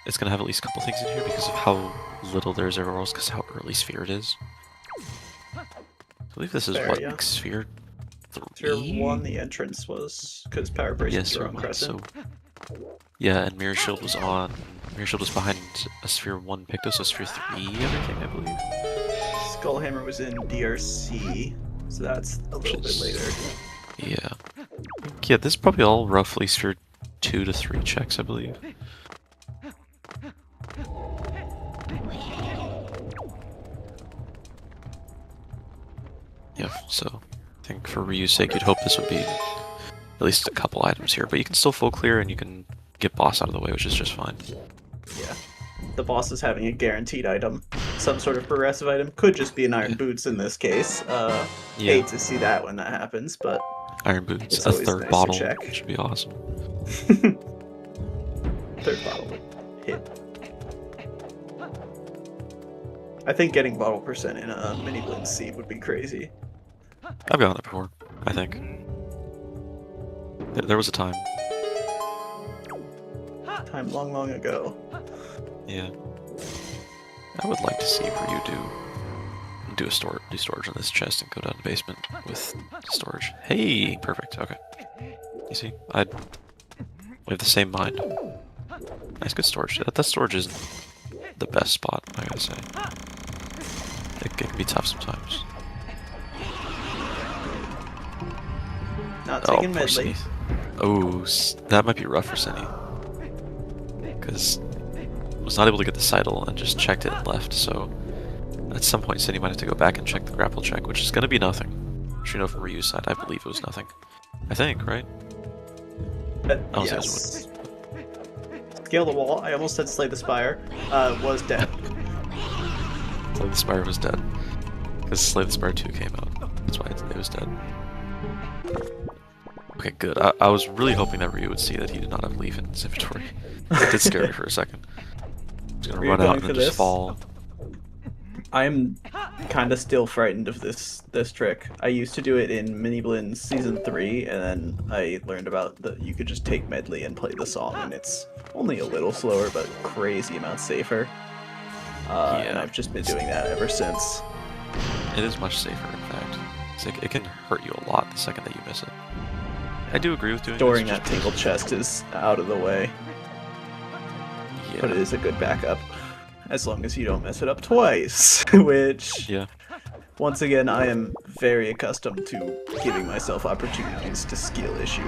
It's going to have at least a couple things in here because of how little there's everywhere else, because how early Sphere it is. I believe this is what, yeah. like Sphere 3? Sphere 1 the entrance was, because Power Bracelets were on Crescent. So, yeah, and Mirror Shield was on... Mirror Shield was behind a Sphere 1 Picto, so Sphere 3 everything, I believe. Skullhammer was in DRC, so that's a little bit later. Yeah. Yeah, this is probably all roughly Sphere 2 to 3 checks, I believe. Yeah, so I think for Ryu's sake, you'd hope this would be at least a couple items here, but you can still full clear and you can get boss out of the way, which is just fine. Yeah. The boss is having a guaranteed item. Some sort of progressive item. Could just be an Iron Boots in this case. Hate to see that when that happens, but... Iron Boots, a third nice bottle, should be awesome. Third bottle would hit. I think getting bottle percent in a Miniblins seed would be crazy. I've gotten it before, I think. There was a time. Time long ago. Yeah. I would like to see Ryu do storage on this chest and go down to the basement with storage. Hey, perfect. Okay. You see, we have the same mind. Nice, good storage. That storage isn't the best spot, I gotta say. It can be tough sometimes. Not taking medley. Oh, that might be rough for Synii. Because was not able to get the Seidel and just checked it and left, so at some point Synii might have to go back and check the grapple check, which is going to be nothing. Which, you know, from Ryu's side, I believe it was nothing. I think, right? Yes. Scale the wall. I almost said Slay the Spire. Was dead. Slay the Spire was dead. Because Slay the Spire 2 came out. That's why it was dead. Okay, good. I was really hoping that Ryu would see that he did not have Leaf in his inventory. It did scare me for a second. He's gonna run out and then just fall. I'm kind of still frightened of this trick. I used to do it in Miniblins Season 3, and then I learned about that you could just take medley and play the song, and it's only a little slower, but crazy amount safer. And I've just been doing that ever since. It is much safer, in fact. It can hurt you a lot the second that you miss it. I do agree with doing Storing that tingle chest is out of the way. Yeah. But it is a good backup. As long as you don't mess it up twice. Which, once again, I am very accustomed to giving myself opportunities to skill issue.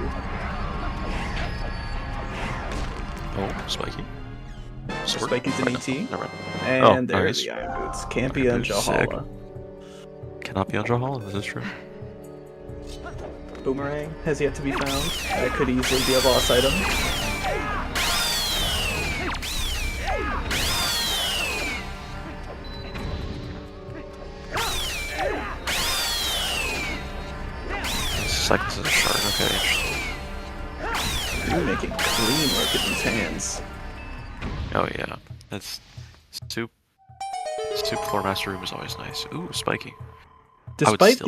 Oh, Spiky. Sword? Spiky's an ET. Never mind. And there are nice. the Iron Boots. Can't be on Jalhalla. Cannot be on Jalhalla, this is true. Boomerang has yet to be found. That could easily be a boss item. Seconds is a shard, okay, interesting. You're making clean work of these hands. Oh yeah, that's soup. Soup floor master room is always nice. Ooh, Spiky. Despite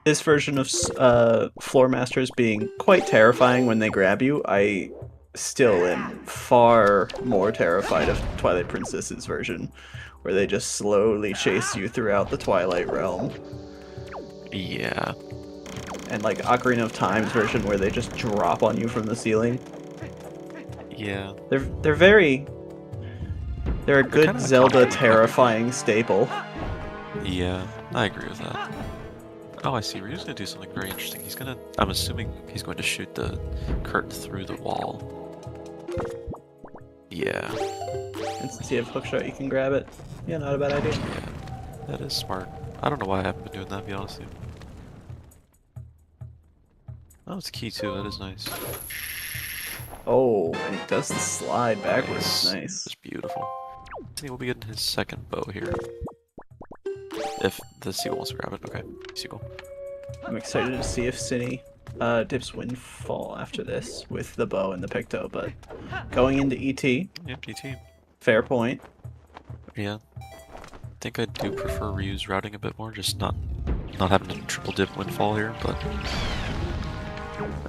this version of floor masters being quite terrifying when they grab you, I still am far more terrified of Twilight Princess's version, where they just slowly chase you throughout the Twilight Realm. Yeah. And like Ocarina of Time's version, where they just drop on you from the ceiling. Yeah. They're a good Zelda terrifying staple. Yeah, I agree with that. Oh, I see. Ryu's gonna do something very interesting. I'm assuming he's going to shoot the curtain through the wall. Yeah. And since you have hookshot, you can grab it. Yeah, not a bad idea. Yeah, that is smart. I don't know why I haven't been doing that, to be honest with you. Oh, it's a key too. That is nice. Oh, and he does the slide backwards. Nice. It's beautiful. Synii will be getting his second bow here. If the seagull wants to grab it. Okay, seagull. I'm excited to see if Synii dips Windfall after this with the bow and the Picto, but going into ET. Yep, ET. Fair point. Yeah. I think I do prefer Ryu's routing a bit more, just not having to triple dip Windfall here, but...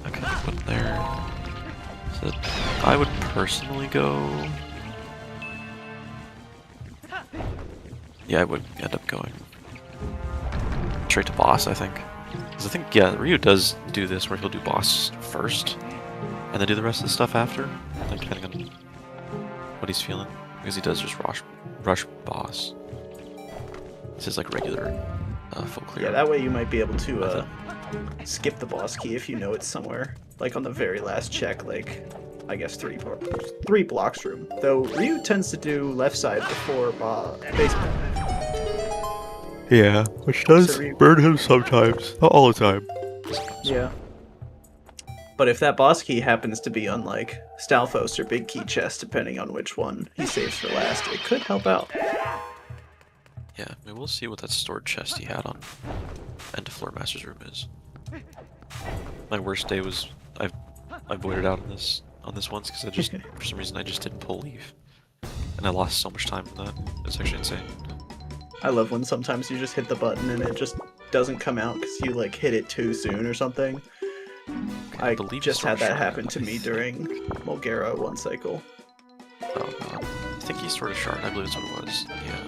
Okay, put it there. So I would personally go... Yeah, I would end up going straight to boss, I think. Because I think, yeah, Ryu does do this where he'll do boss first, and then do the rest of the stuff after, like, depending on what he's feeling. Because he does just rush boss. This is like regular full clear. Yeah, that way you might be able to skip the boss key if you know it's somewhere. Like on the very last check, like, I guess three blocks room. Though Ryu tends to do left side before basement. Yeah, which does burn him sometimes. Not all the time. Yeah. But if that boss key happens to be on, like, Stalfos or Big Key Chest, depending on which one he saves for last, it could help out. Yeah, I mean, we'll see what that stored chest he had on End of Floor Master's room is. My worst day was I voided out on this once because I just for some reason I just didn't pull leave, and I lost so much time from that. It's actually insane. I love when sometimes you just hit the button and it just doesn't come out because you like hit it too soon or something. I just had that happen to me during Mulgara one cycle. Oh god. I think he stored a shard, I believe that's what it was. Yeah.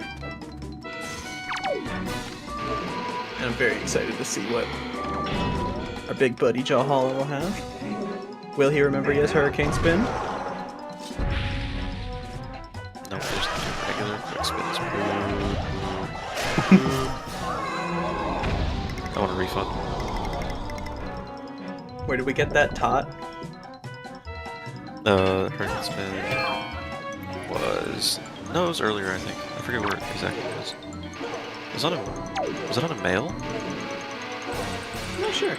And I'm very excited to see what our big buddy Jalhalla will have. Will he remember he has Hurricane Spin? No, there's regular quick spins. I want a refund. Where did we get that tot? Hurricane Spin was... No, it was earlier, I think. I forget where exactly it was. Was it on a mail? I'm not sure.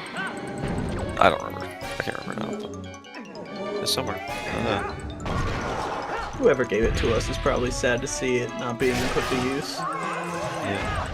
I don't remember. I can't remember now, but it's somewhere. Whoever gave it to us is probably sad to see it not being put to use. Yeah.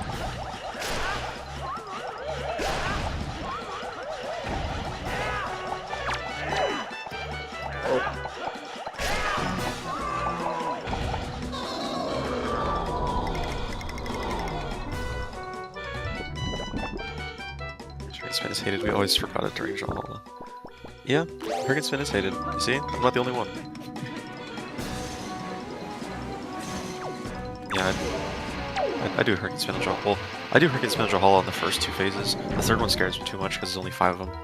Spin is hated. We always forgot it during Jalhalla. Yeah, Hurricane Spin is hated. You see? I'm not the only one. Yeah, I do Hurricane Spin on Jalhalla. Well, I do Hurricane Spin on Jalhalla in the first 2 phases. The third one scares me too much because there's only 5 of them.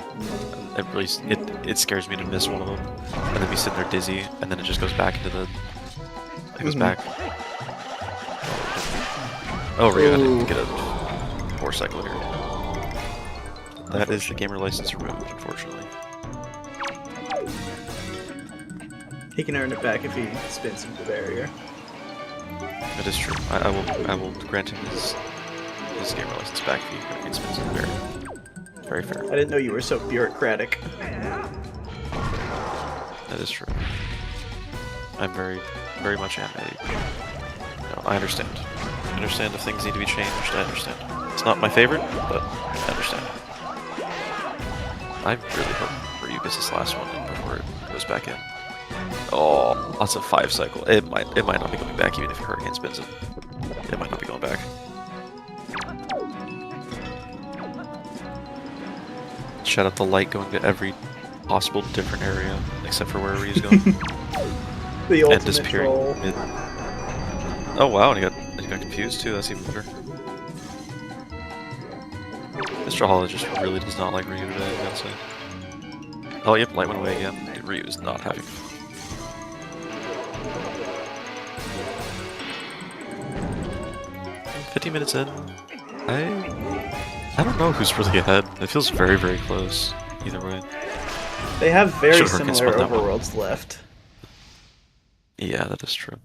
It scares me to miss one of them, and then be sitting there dizzy, and then it just goes back into the. It goes back. Oh, Ryu, I didn't get a 4 cycle here. That is the gamer license removed, unfortunately. He can earn it back if he spins into the barrier. That is true. I will grant him his gamer license back if he spins into the barrier. Very fair. I didn't know you were so bureaucratic. That is true. I'm very much am no, I understand. I understand if things need to be changed, I understand. It's not my favorite, but I understand. I really hope Ryu gets this last one in before it goes back in. Oh, lots of 5 cycle. It might not be going back even if Hurricane spins it. It might not be going back. Shout out the light going to every possible different area, except for where Ryu's going. The ultimate and disappearing troll. mid. Oh wow, and he got confused too, that's even better. This Jalhalla just really does not like Ryu today, I gotta say. Oh yep, light went away again. Dude, Ryu is not happy. $50 in. I don't know who's really ahead. It feels very close. Either way. They have very Sure, similar overworlds left. Yeah, that is true.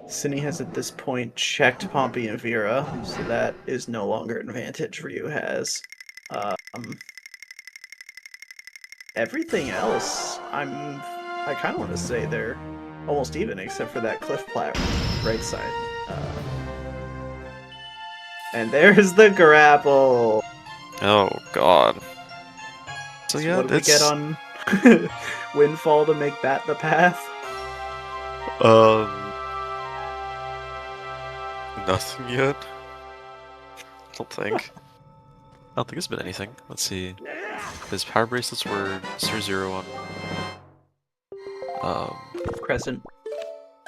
Synii has at this point checked Pompey and Vera, so that is no longer an advantage Ryu has. Everything else, I kind of want to say they're almost even, except for that cliff platform right side. And there's the grapple. Oh god. So yeah, what did we get on Windfall to make that the path? Nothing yet. I don't think. I don't think it's been anything. Let's see. His power bracelets were 0-0 on Crescent.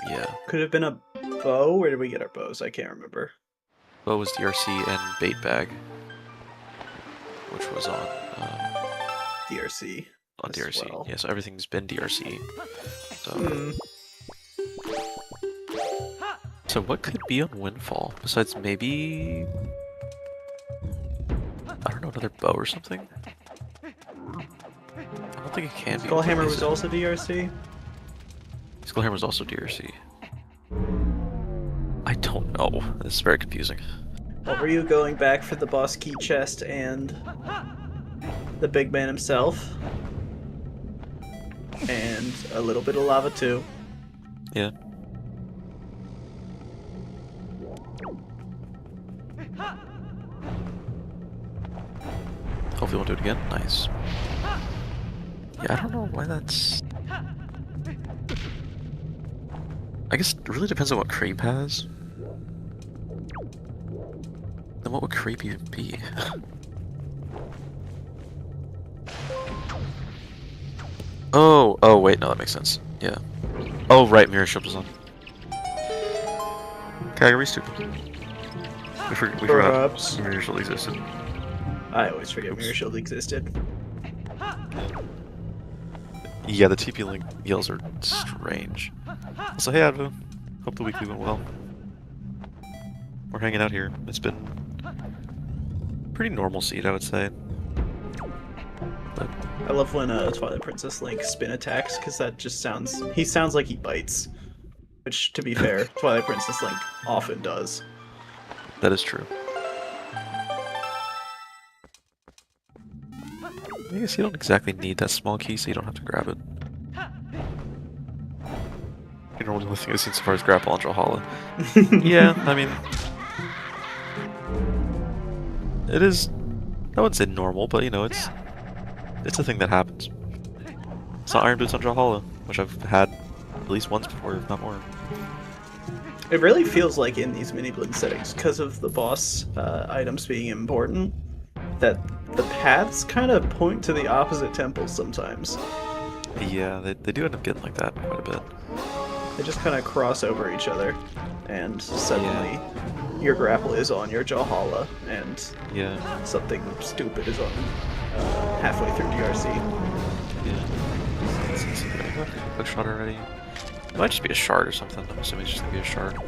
Yeah. Could have been a bow. Where did we get our bows? I can't remember. Bow was DRC and bait bag, which was on DRC. on DRC. Well. Yeah, so everything's been DRC. So. So what could be on Windfall besides maybe I don't know, another bow or something? I don't think it can be. Skullhammer was also DRC? Skullhammer was also DRC. I don't know. This is very confusing. Well, were you going back for the boss key chest and the big man himself? And a little bit of lava too. Yeah. Hopefully we'll do it again. Nice. Yeah, I don't know why that's... I guess it really depends on what Creep has. Then what would Creep even be? Oh wait, no, that makes sense. Yeah. Oh right, Mirror Shield was on. Kagari stupid. We forgot Mirror Shield existed. I always forget Mirror Shield existed. Yeah, the TP Link yells are strange. So hey Advo, hope the weekly went well. We're hanging out here. It's been pretty normal seed, I would say. But I love when Twilight Princess Link spin attacks, because that just sounds... He sounds like he bites. Which, to be fair, Twilight Princess Link often does. that is true. I guess you don't exactly need that small key, so you don't have to grab it. You're normally the thing I've seen so far as grapple on Jalhalla. Yeah, I mean... It is... I wouldn't say normal, but you know, it's a thing that happens. It's not Iron Boots on Jalhalla, which I've had at least once before, if not more. It really feels like in these Miniblins settings, because of the boss items being important, that the paths kind of point to the opposite temples sometimes. Yeah, they do end up getting like that quite a bit. They just kind of cross over each other. and suddenly your grapple is on your Jalhalla, and something stupid is on halfway through DRC. Yeah. Let's see, quick shot already. It might just be a shard or something. I'm assuming it's just gonna be a shard.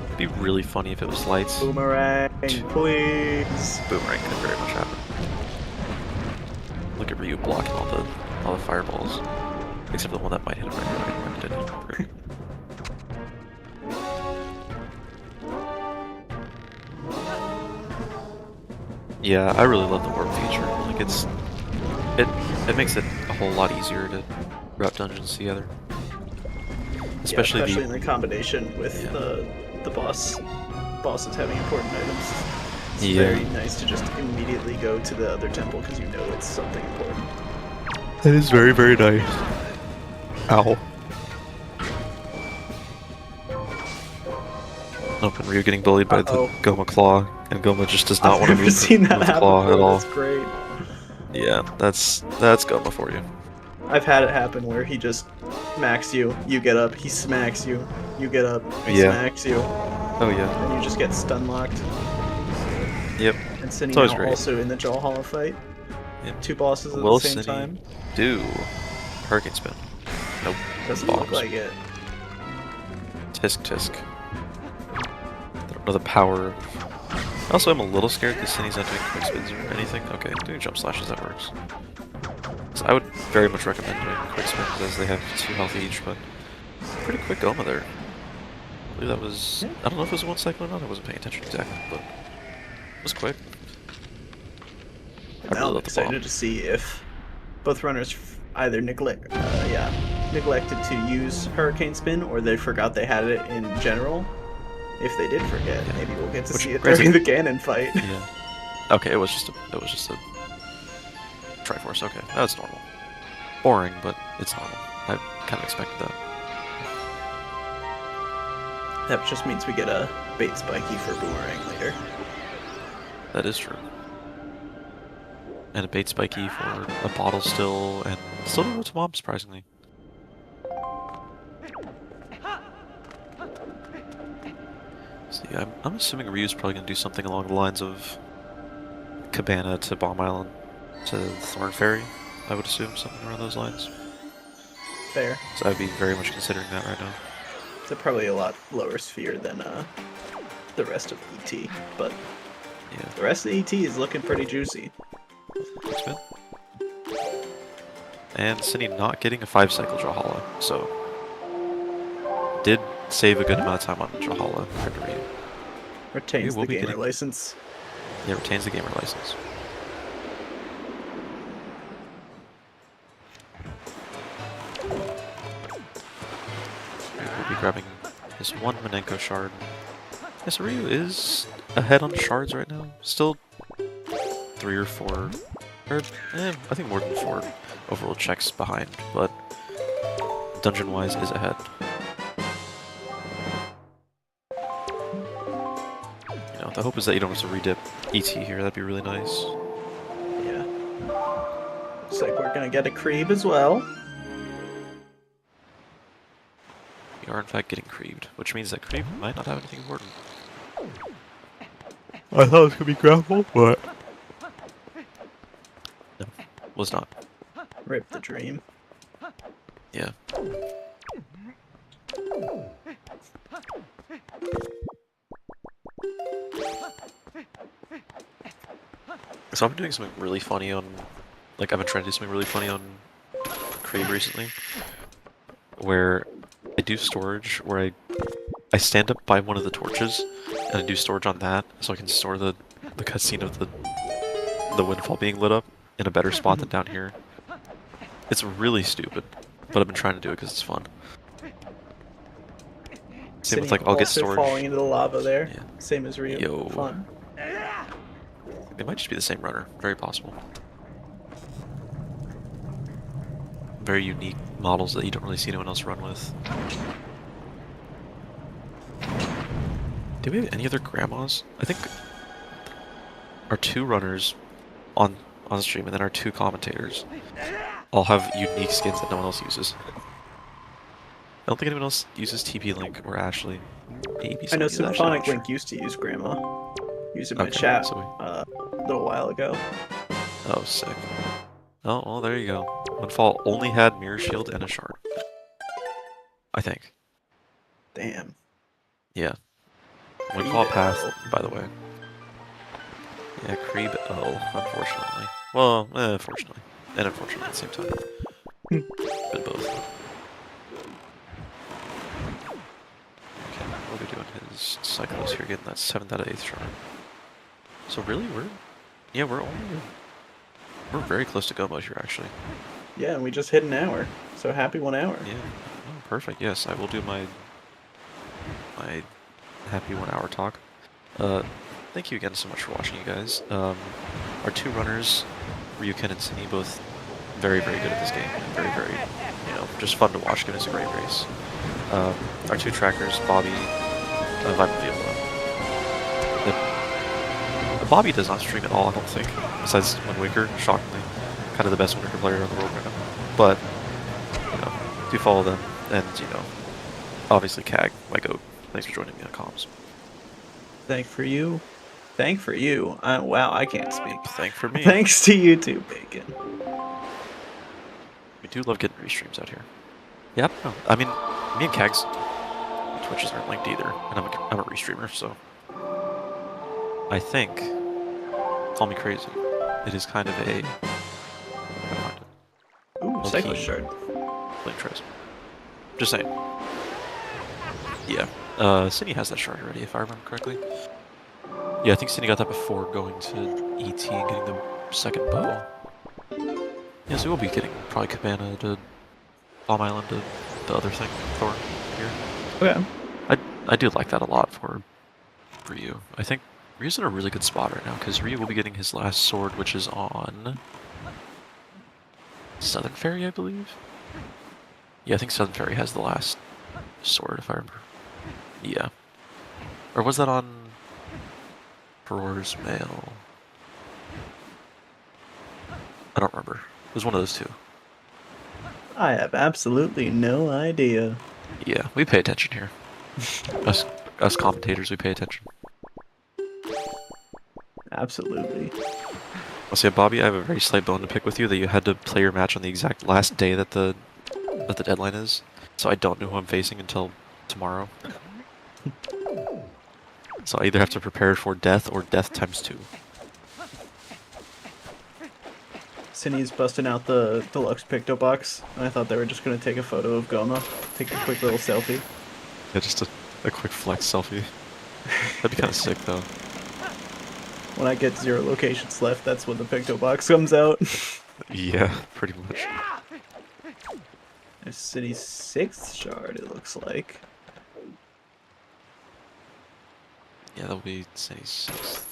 It'd be really funny if it was lights. Boomerang, please. Boomerang could very much happen. Look at Ryu blocking all the fireballs, except the one that might hit him right. Didn't hit him. Yeah, I really love the warp feature. Like it makes it a whole lot easier to wrap dungeons together. Especially in the combination with the bosses having important items. It's very nice to just immediately go to the other temple because you know it's something important. That is very, very nice. Ow. Nope, and Ryu getting bullied by the Goma Claw, and Goma just does not want to move the claw at all. That's great. Yeah, that's Goma for you. I've had it happen where he just smacks you, you get up, he smacks you, you get up, he smacks you. Oh yeah. And you just get stun locked. Yep. And Synii also in the Jalhalla fight. Yep. Two bosses at the same time. Do Hurricane Spin. Nope. Doesn't look like it. Tisk. I don't know the power of... Also, I'm a little scared because Synnii's not doing quick spins or anything. Okay, doing jump slashes, that works. So I would very much recommend doing quick spins as they have 2 health each, but pretty quick Goma there. I believe that was... I don't know if it was 1 cycle or not, I wasn't paying attention exactly, but it was quick. I'm really excited to see if both runners either neglected to use Hurricane Spin or they forgot they had it in general. If they did forget, maybe we'll get to see it during the Ganon fight. Yeah. Okay, it was just a Triforce. Okay, that's normal. Boring, but it's normal. I kind of expected that. That just means we get a bait spiky for Boomerang later. That is true. And a bait spiky for a bottle still, and still don't know to Mom, surprisingly. See, I'm assuming Ryu's probably going to do something along the lines of Cabana to Bomb Island to Thorn Fairy. I would assume something around those lines. Fair. So I'd be very much considering that right now. It's probably a lot lower sphere than the rest of ET, but the rest of ET is looking pretty juicy. Spin. And Synii not getting a 5-cycle Jalhalla, so did save a good amount of time on Jalhalla compared to Ryu. Retains the gamer license. Yeah, retains the gamer license. We'll be grabbing his 1 Manenko shard. Yes, Ryu is ahead on shards right now. Still 3 or 4, or I think more than 4 overall checks behind, but dungeon-wise is ahead. You know, the hope is that you don't have to redip ET here. That'd be really nice. Yeah. Looks like we're gonna get a creep as well. We are in fact getting creeped, which means that creep might not have anything important. I thought it was gonna be grapple, but no, was not. Rip the dream. Yeah. So I've been doing something really funny on, like I've been trying to do something really funny on Crave recently, where I do storage, where I stand up by one of the torches, and I do storage on that, so I can store the cutscene of the windfall being lit up in a better spot than down here. It's really stupid, but I've been trying to do it because it's fun. Same with, like, I'll get storage. Falling into the lava there. Yeah. Same as Ryu. Yo. Fun. They might just be the same runner. Very possible. Very unique models that you don't really see anyone else run with. Do we have any other grandmas? I think our 2 runners on stream and then our 2 commentators all have unique skins that no one else uses. don't think anyone else uses TP Link or Ashley. Maybe I know somebody uses Ashley, I'm Symphonic not sure. Link used to use Grandma. Used it in my Okay, chat so a little while ago. oh, sick. Oh, well, there you go. Windfall only had Mirror Shield and a Shard. I think. Damn. Yeah. Windfall Path, Creed by the way. Yeah, Creeb L, unfortunately. Well, fortunately. And unfortunately at the same time. Bit both. Okay, what are we doing? His Cyclos here, getting that 7th out of 8th shard. So really, we're very close to Gobo here, actually. Yeah, and we just hit an hour. So happy 1 hour. Yeah, oh, perfect. Yes, I will do my happy 1 hour talk. Thank you again so much for watching, you guys. Our two runners, Ryuken and Synii, both very, very good at this game. And very, very, just fun to watch. It's a great race. Our two trackers, Bobby, Viola. Bobby does not stream at all, I don't think. Besides Wind Waker, shockingly. Kind of the best Wind Waker player in the world right now. But, do follow them. And, obviously Cag, my goat. Thanks for joining me on comms. Thank for you. Wow, I can't speak. Thank for me. Thanks to you too, Bacon. We do love getting restreams out here. Yep. No, I mean, me and Cag's Twitches aren't linked either, and I'm a restreamer, so I think, call me crazy, it is kind of a ooh, Cyclo Shard. Link trace. Just saying. Yeah. Synii has that shard already, if I remember correctly. Yeah, I think Synii got that before going to ET and getting the second bow. Yeah, so we'll be getting probably Cabana to Bomb Island to the other thing, Thorn here. Okay. I do like that a lot for Ryu. I think Ryu's in a really good spot right now, because Ryu will be getting his last sword, which is on Southern Ferry, I believe? Yeah, I think Southern Ferry has the last sword, if I remember. Yeah. Or was that on Roar's Mail? I don't remember. It was one of those two. I have absolutely no idea. Yeah, we pay attention here. us commentators, we pay attention. Absolutely. I'll say, Bobby, I have a very slight bone to pick with you that you had to play your match on the exact last day that the deadline is. So I don't know who I'm facing until tomorrow. So I either have to prepare for death or death times 2. Synnii's busting out the deluxe Picto box, and I thought they were just going to take a photo of Goma, take a quick little selfie. Yeah, just a quick flex selfie. That'd be kind of sick, though. When I get 0 locations left, that's when the Picto box comes out. Yeah, pretty much. There's Synnii's 6th shard, it looks like. Yeah, that'll be Synnii's 6th.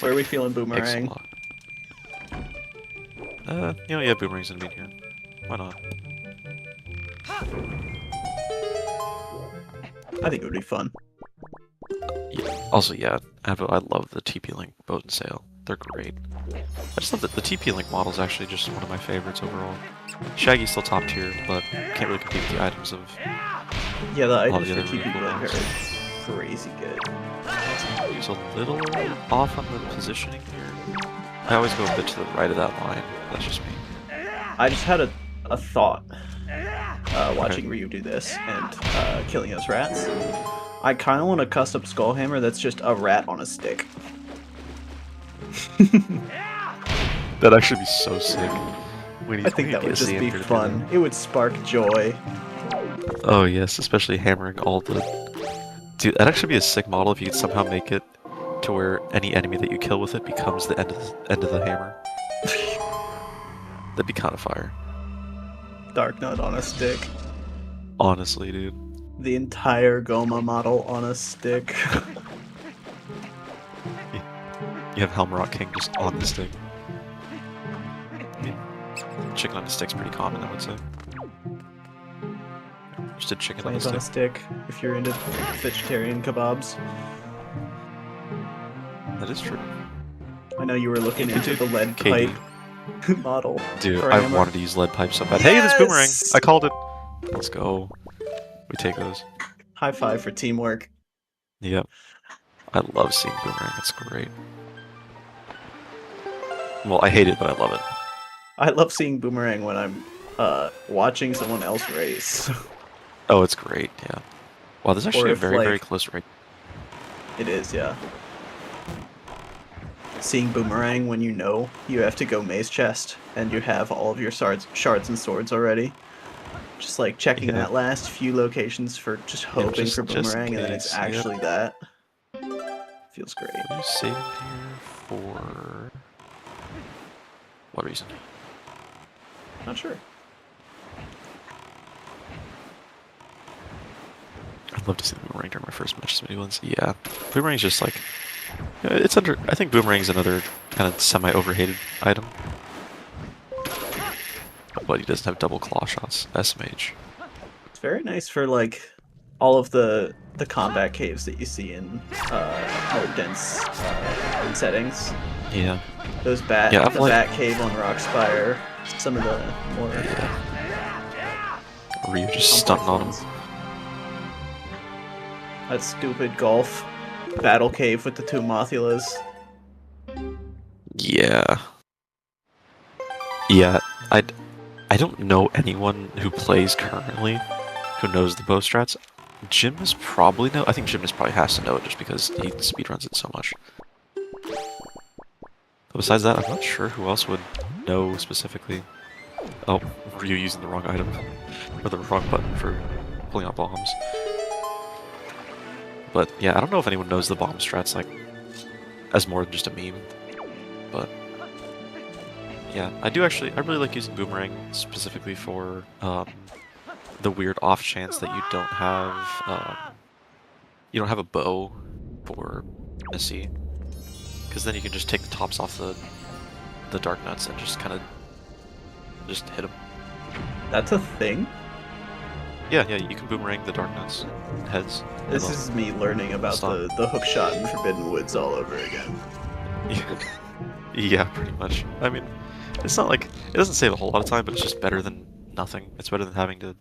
Where are we feeling Boomerang? Yeah, Boomerang's gonna be here. Why not? I think it would be fun. Yeah. Also, yeah, I love the TP Link boat and sail. They're great. I just love that the TP Link model is actually just one of my favorites overall. Shaggy's still top tier, but can't really compete with the items of. Yeah, the items the for other TP really cool Link ones. are crazy good. He's a little off on the positioning here. I always go a bit to the right of that line. That's just me. I just had a thought watching Ryu do this and killing those rats. I kind of want a custom skull hammer that's just a rat on a stick. That'd actually be so sick. I think that would just be fun. It would spark joy. Oh yes, especially hammering all the... Dude, that'd actually be a sick model if you could somehow make it to where any enemy that you kill with it becomes the end of the hammer. That'd be kind of fire. Dark Nut on a stick. Honestly, dude. The entire Goma model on a stick. You have Helmrock King just on the stick. I mean, chicken on a stick's pretty common, I would say. Just a chicken on a Planes stick. if you're into vegetarian kebabs. That is true. I know you were looking into the lead KD. pipe model. Dude, parameter. I wanted to use lead pipe so bad. Hey, this boomerang! Yes! I called it. Let's go. We take those. High five for teamwork. Yep. I love seeing boomerang. It's great. Well, I hate it, but I love it. I love seeing boomerang when I'm watching someone else race. Oh, it's great. Yeah. Wow, this is actually a if, very, like, very close race. It is, yeah. Seeing boomerang when you know you have to go maze chest and you have all of your shards and swords already. Just like checking that last few locations for just hoping for boomerang, and then it's actually that. Feels great. Are you saving here for what reason? Not sure. I'd love to see the boomerang during my first match as Miniblins. Yeah, boomerang's just like it's under. I think boomerang's another kind of semi-overhated item, but he doesn't have double claw shots. SMH. It's very nice for like all of the combat caves that you see in more dense settings. Yeah. Those the bat cave on Rockspire. Some of the more. Ryu just stunting on him. That stupid golf battle cave with the two Mothulas. Yeah. Yeah, I don't know anyone who plays currently who knows the bow strats. Gymnast probably know. I think Gymnast probably has to know it just because he speedruns it so much. But besides that, I'm not sure who else would know specifically. Oh, Ryu using the wrong item. Or the wrong button for pulling out bombs. But yeah, I don't know if anyone knows the bomb strats like as more than just a meme. But yeah, I really like using boomerang specifically for the weird off chance that you don't have a bow for Missy, because then you can just take the tops off the dark nuts and just kind of just hit them. That's a thing? Yeah, you can boomerang the dark nuts heads. This is me learning about the hook shot in Forbidden Woods all over again. Yeah, pretty much. I mean, it's not like it doesn't save a whole lot of time, but it's just better than nothing. It's better than having to,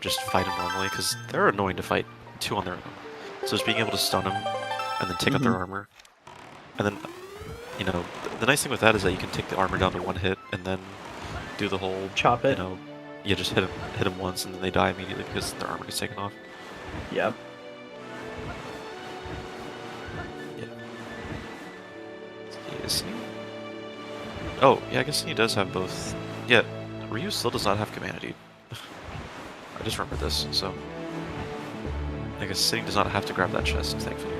just fight them normally, because they're annoying to fight two on their own. So just being able to stun them and then take out their armor, and then, the nice thing with that is that you can take the armor down to one hit and then do the whole chop it. Yeah, just hit them once and then they die immediately because their armor gets taken off. Yep. Oh, yeah, I guess he does have both. Yeah, Ryu still does not have Humanity. I just remembered this, so I guess Synii does not have to grab that chest, thankfully.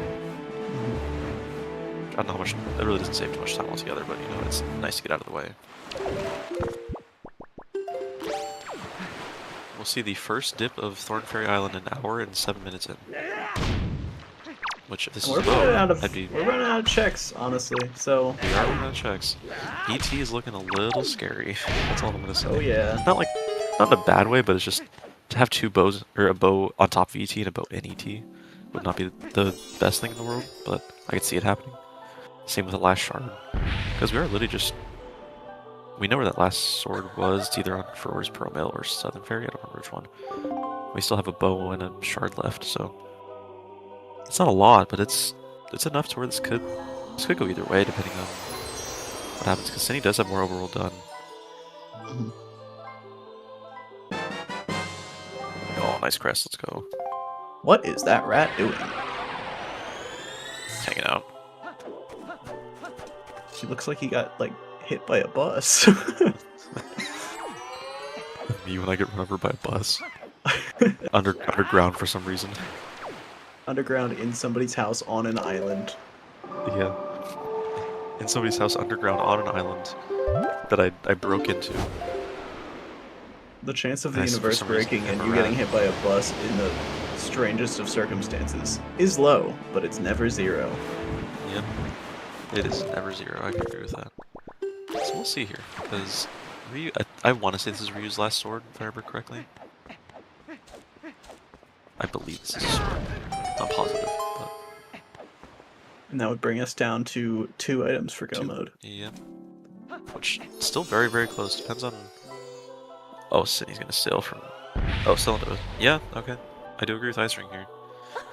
I don't know how much, it really doesn't save too much time altogether, but it's nice to get out of the way. We'll see the first dip of Thorn Fairy Island an hour and 7 minutes in. Which, if this is low, we're running out of checks, honestly, so... We are running out of checks. ET is looking a little scary. That's all I'm gonna say. Oh yeah. Not in a bad way, but it's just... To have two bows, or a bow on top of ET and a bow in ET would not be the best thing in the world, but I could see it happening. Same with the last shard. Because we are literally just... We know where that last sword was. It's either on Furor's Pearl Mail or Southern Fairy. I don't remember which one. We still have a bow and a shard left, so... It's not a lot, but it's enough to where this could go either way, depending on what happens, because Synii does have more overall done. Oh, nice crest, let's go. What is that rat doing? Hanging out. He looks like he got, like, hit by a bus. Me when I get run over by a bus. Underground for some reason. Underground in somebody's house on an island. Yeah. In somebody's house underground on an island that I broke into. The chance of the universe breaking and you getting hit by a bus in the strangest of circumstances is low, but it's never zero. Yep. It is never zero, I can agree with that. So we'll see here, because Ryu, I want to say this is Ryu's last sword, if I remember correctly. I believe this is a sword. Not positive, but... And that would bring us down to 2 items for go mode. Yep. which is still very, very close. Depends on... Oh, Synnii's gonna steal from... Oh, Cylinder. Yeah, okay. I do agree with Ice Ring here.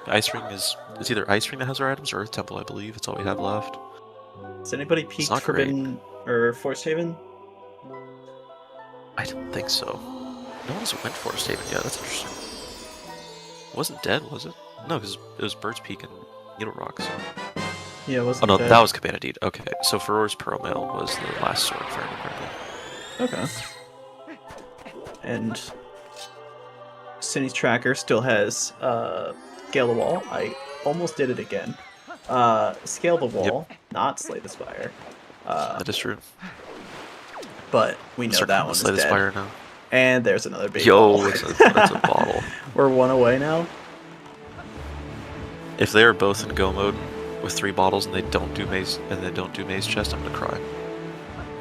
Ice Ring is... It's either Ice Ring that has our items or Earth Temple, I believe. It's all we have left. Has anybody peeked Forbidden or Forest Haven? I don't think so. No one's went Forest Haven yet. That's interesting. It wasn't dead, was it? No, because it was Bird's Peak and Needle Rock, so... Yeah, it wasn't Oh no, dead. that was Cabana Deed. Okay, so Ferore's Pearl Mail was the last sword, if I remember correctly. Okay. And Synnii's tracker still has Scale the Wall. I almost did it again. Scale the Wall, not Slay the Spire. That is true. But we know that one is Slay the dead. Spire now. And there's another big Yo, ball. it's a bottle. We're one away now. If they are both in go mode with 3 bottles and they don't do maze chest, I'm gonna cry.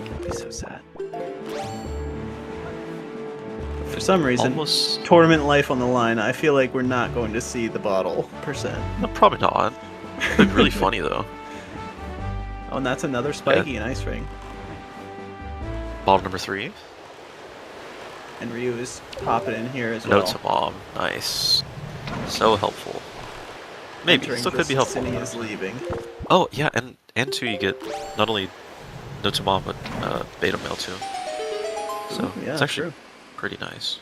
That'd be so sad. For some reason, Almost... tournament life on the line, I feel like we're not going to see the bottle percent. No, probably not. It'd be really funny though. Oh, and that's another Spiky and Ice Ring. Bottle number 3. And Ryu is popping in here as well. Note to Mom. Nice. So helpful. Maybe. Entering Still could be helpful. Synii is leaving. Oh, yeah, and too, you get not only Note to Mom, but Beta Mail too. So, Ooh, yeah, it's actually true. pretty nice.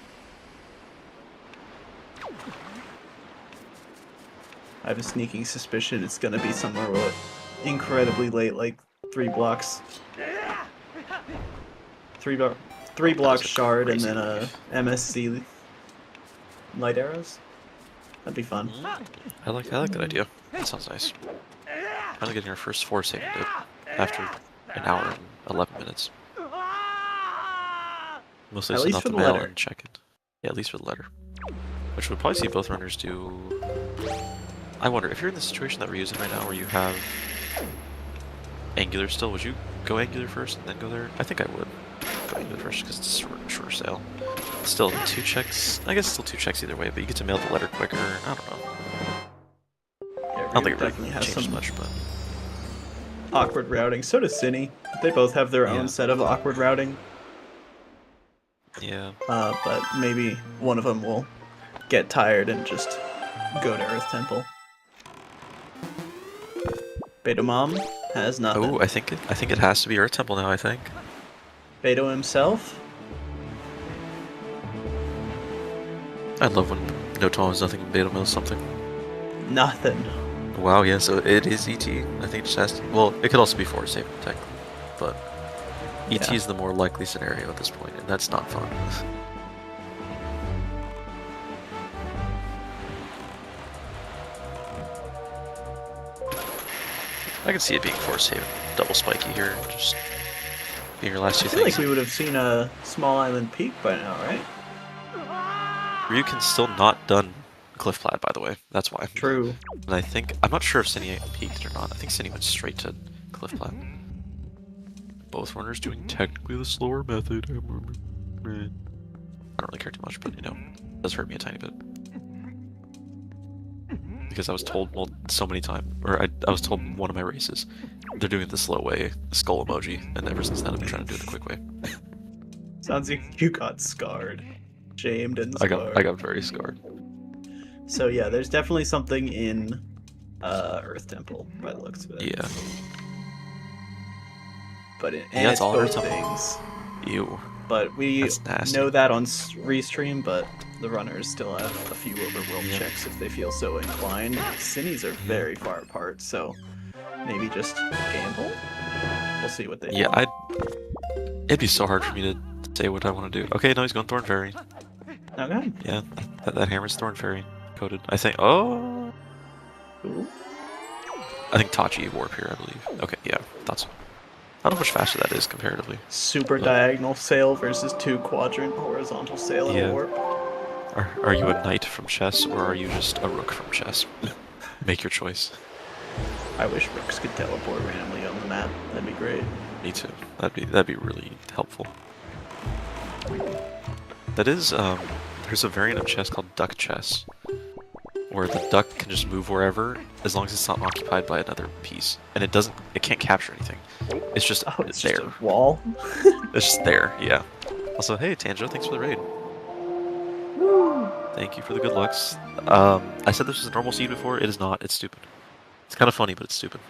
I have a sneaking suspicion it's going to be somewhere incredibly late, like 3 blocks. 3 blocks shard and then a MSC light arrows. That'd be fun. I like that idea. That sounds nice. Finally getting our first 4 saving dip after an hour and 11 minutes. Mostly At least not for the the mail letter. and check it. Yeah, at least for the letter. Which would probably see both runners do... I wonder, if you're in the situation that we're using right now where you have Angular still, would you go Angular first and then go there? I think I would go Angular first because it's a shorter sail. Still 2 checks, I guess still 2 checks either way, but you get to mail the letter quicker, I don't know. Yeah, I don't think it definitely really has changes some much, but... awkward routing. So does Synii. They both have their own set of awkward routing. Yeah. But maybe one of them will get tired and just go to Earth Temple. Beto Mom has nothing. Oh, I think it has to be Earth Temple now, I think. Beto himself. I love when No Tom has nothing and Beta Mail something. Nothing. Wow, yeah, so it is ET. I think it just has to... Well, it could also be Forest Haven, technically. But ET is the more likely scenario at this point, and that's not fun. I can see it being Forest Haven. Double Spiky here, just being your last 2 I feel things. like we would have seen a Small Island Peak by now, right? Ryuken's still not done Cliff Plaid, by the way. That's why. True. And I think... I'm not sure if Synii peaked or not. I think Synii went straight to Cliff Plaid. Both runners doing technically the slower method. I don't really care too much, but, you know, it does hurt me a tiny bit. Because I was told, well, so many times, or I was told in one of my races, they're doing it the slow way, the skull emoji, and ever since then I've been trying to do it the quick way. Sounds like you got scarred. Shamed and scarred. I got very scarred. So yeah, there's definitely something in Earth Temple by the looks of it. Yeah. But Yeah, it's all both Earth Temple. things. Ew. But we That's nasty. know that on Restream, but the runners still have a few overwhelm checks if they feel so inclined. Synnies are very far apart, so maybe just gamble? We'll see what they do. Yeah, it'd be so hard for me to say what I want to do. Okay, no, he's going Thorn Fairy. Okay. Yeah, that hammer's Thorn Fairy coded. I think, oh... Ooh. I think Tachi Warp here, I believe. Okay, yeah, thought so. I don't know how much faster that is comparatively. Super diagonal sail versus 2 quadrant horizontal sail and Yeah. a warp. Are you a knight from chess, or are you just a rook from chess? Make your choice. I wish rooks could teleport randomly on the map. That'd be great. Me too. That'd be really helpful. That is, there's a variant of chess called duck chess, where the duck can just move wherever as long as it's not occupied by another piece, and it can't capture anything. It's just it's there. just a wall. It's just there, yeah. Also, hey Tanjo, thanks for the raid. Woo. Thank you for the good lucks. I said this was a normal seed before. It is not. It's stupid. It's kind of funny, but it's stupid.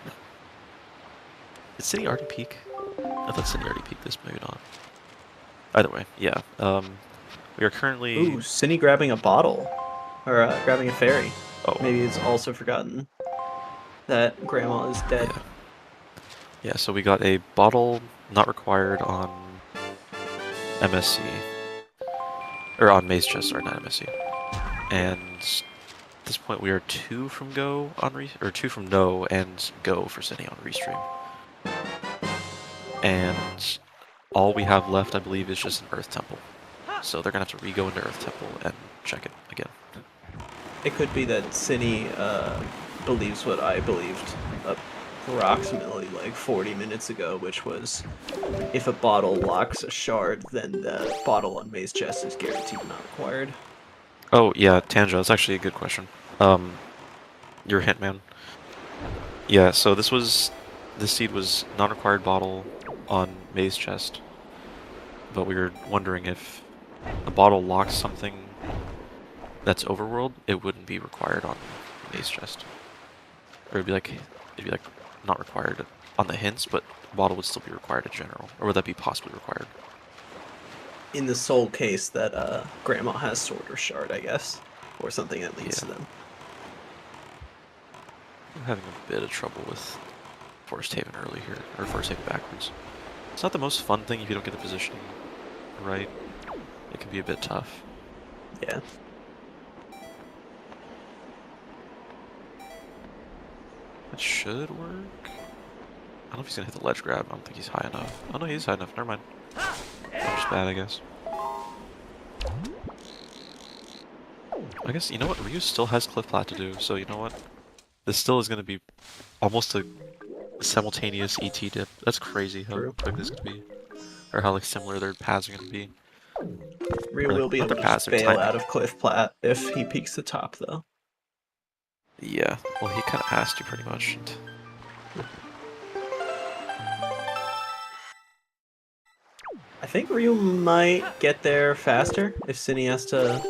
Did Synii already peak? I thought Synii already peaked this, maybe not. Either way, yeah. We are currently... Ooh, Synii grabbing a bottle. Or grabbing a fairy. Oh. Maybe it's also forgotten that Grandma is dead. Yeah, so we got a bottle not required on MSC. Or on Maze Chest, sorry, not MSC. And at this point we are 2 from go on or 2 from no and go for Synii on restream. And all we have left, I believe, is just an Earth Temple. So they're gonna have to re-go into Earth Temple and check it again. It could be that Synii believes what I believed approximately like 40 minutes ago, which was if a bottle locks a shard, then the bottle on Maze Chest is guaranteed not required. Oh yeah, Tanjo, that's actually a good question. Your hint man. Yeah, so this seed was non-required bottle on Maze Chest, but we were wondering if a bottle locks something that's overworld, it wouldn't be required on Maze Chest, or it'd be like not required on the hints, but the bottle would still be required in general, or would that be possibly required? In the sole case that Grandma has sword or shard, I guess, or something that leads to them. I'm having a bit of trouble with Forest Haven early here, or Forest Haven backwards. It's not the most fun thing if you don't get the positioning right. It can be a bit tough. Yeah. That should work. I don't know if he's gonna hit the ledge grab. I don't think he's high enough. Oh no, he's high enough. Never mind. I'm just bad, I guess. I guess, you know what? Ryu still has Cliff Plat to do, so you know what? This still is gonna be almost a simultaneous ET dip. That's crazy how quick this could be. Or how like similar their paths are gonna be. Ryu like, will be able to just bail out of Cliff Plat if he peeks the top, though. Yeah, well he kind of has to pretty much. I think Ryu might get there faster if Synii has to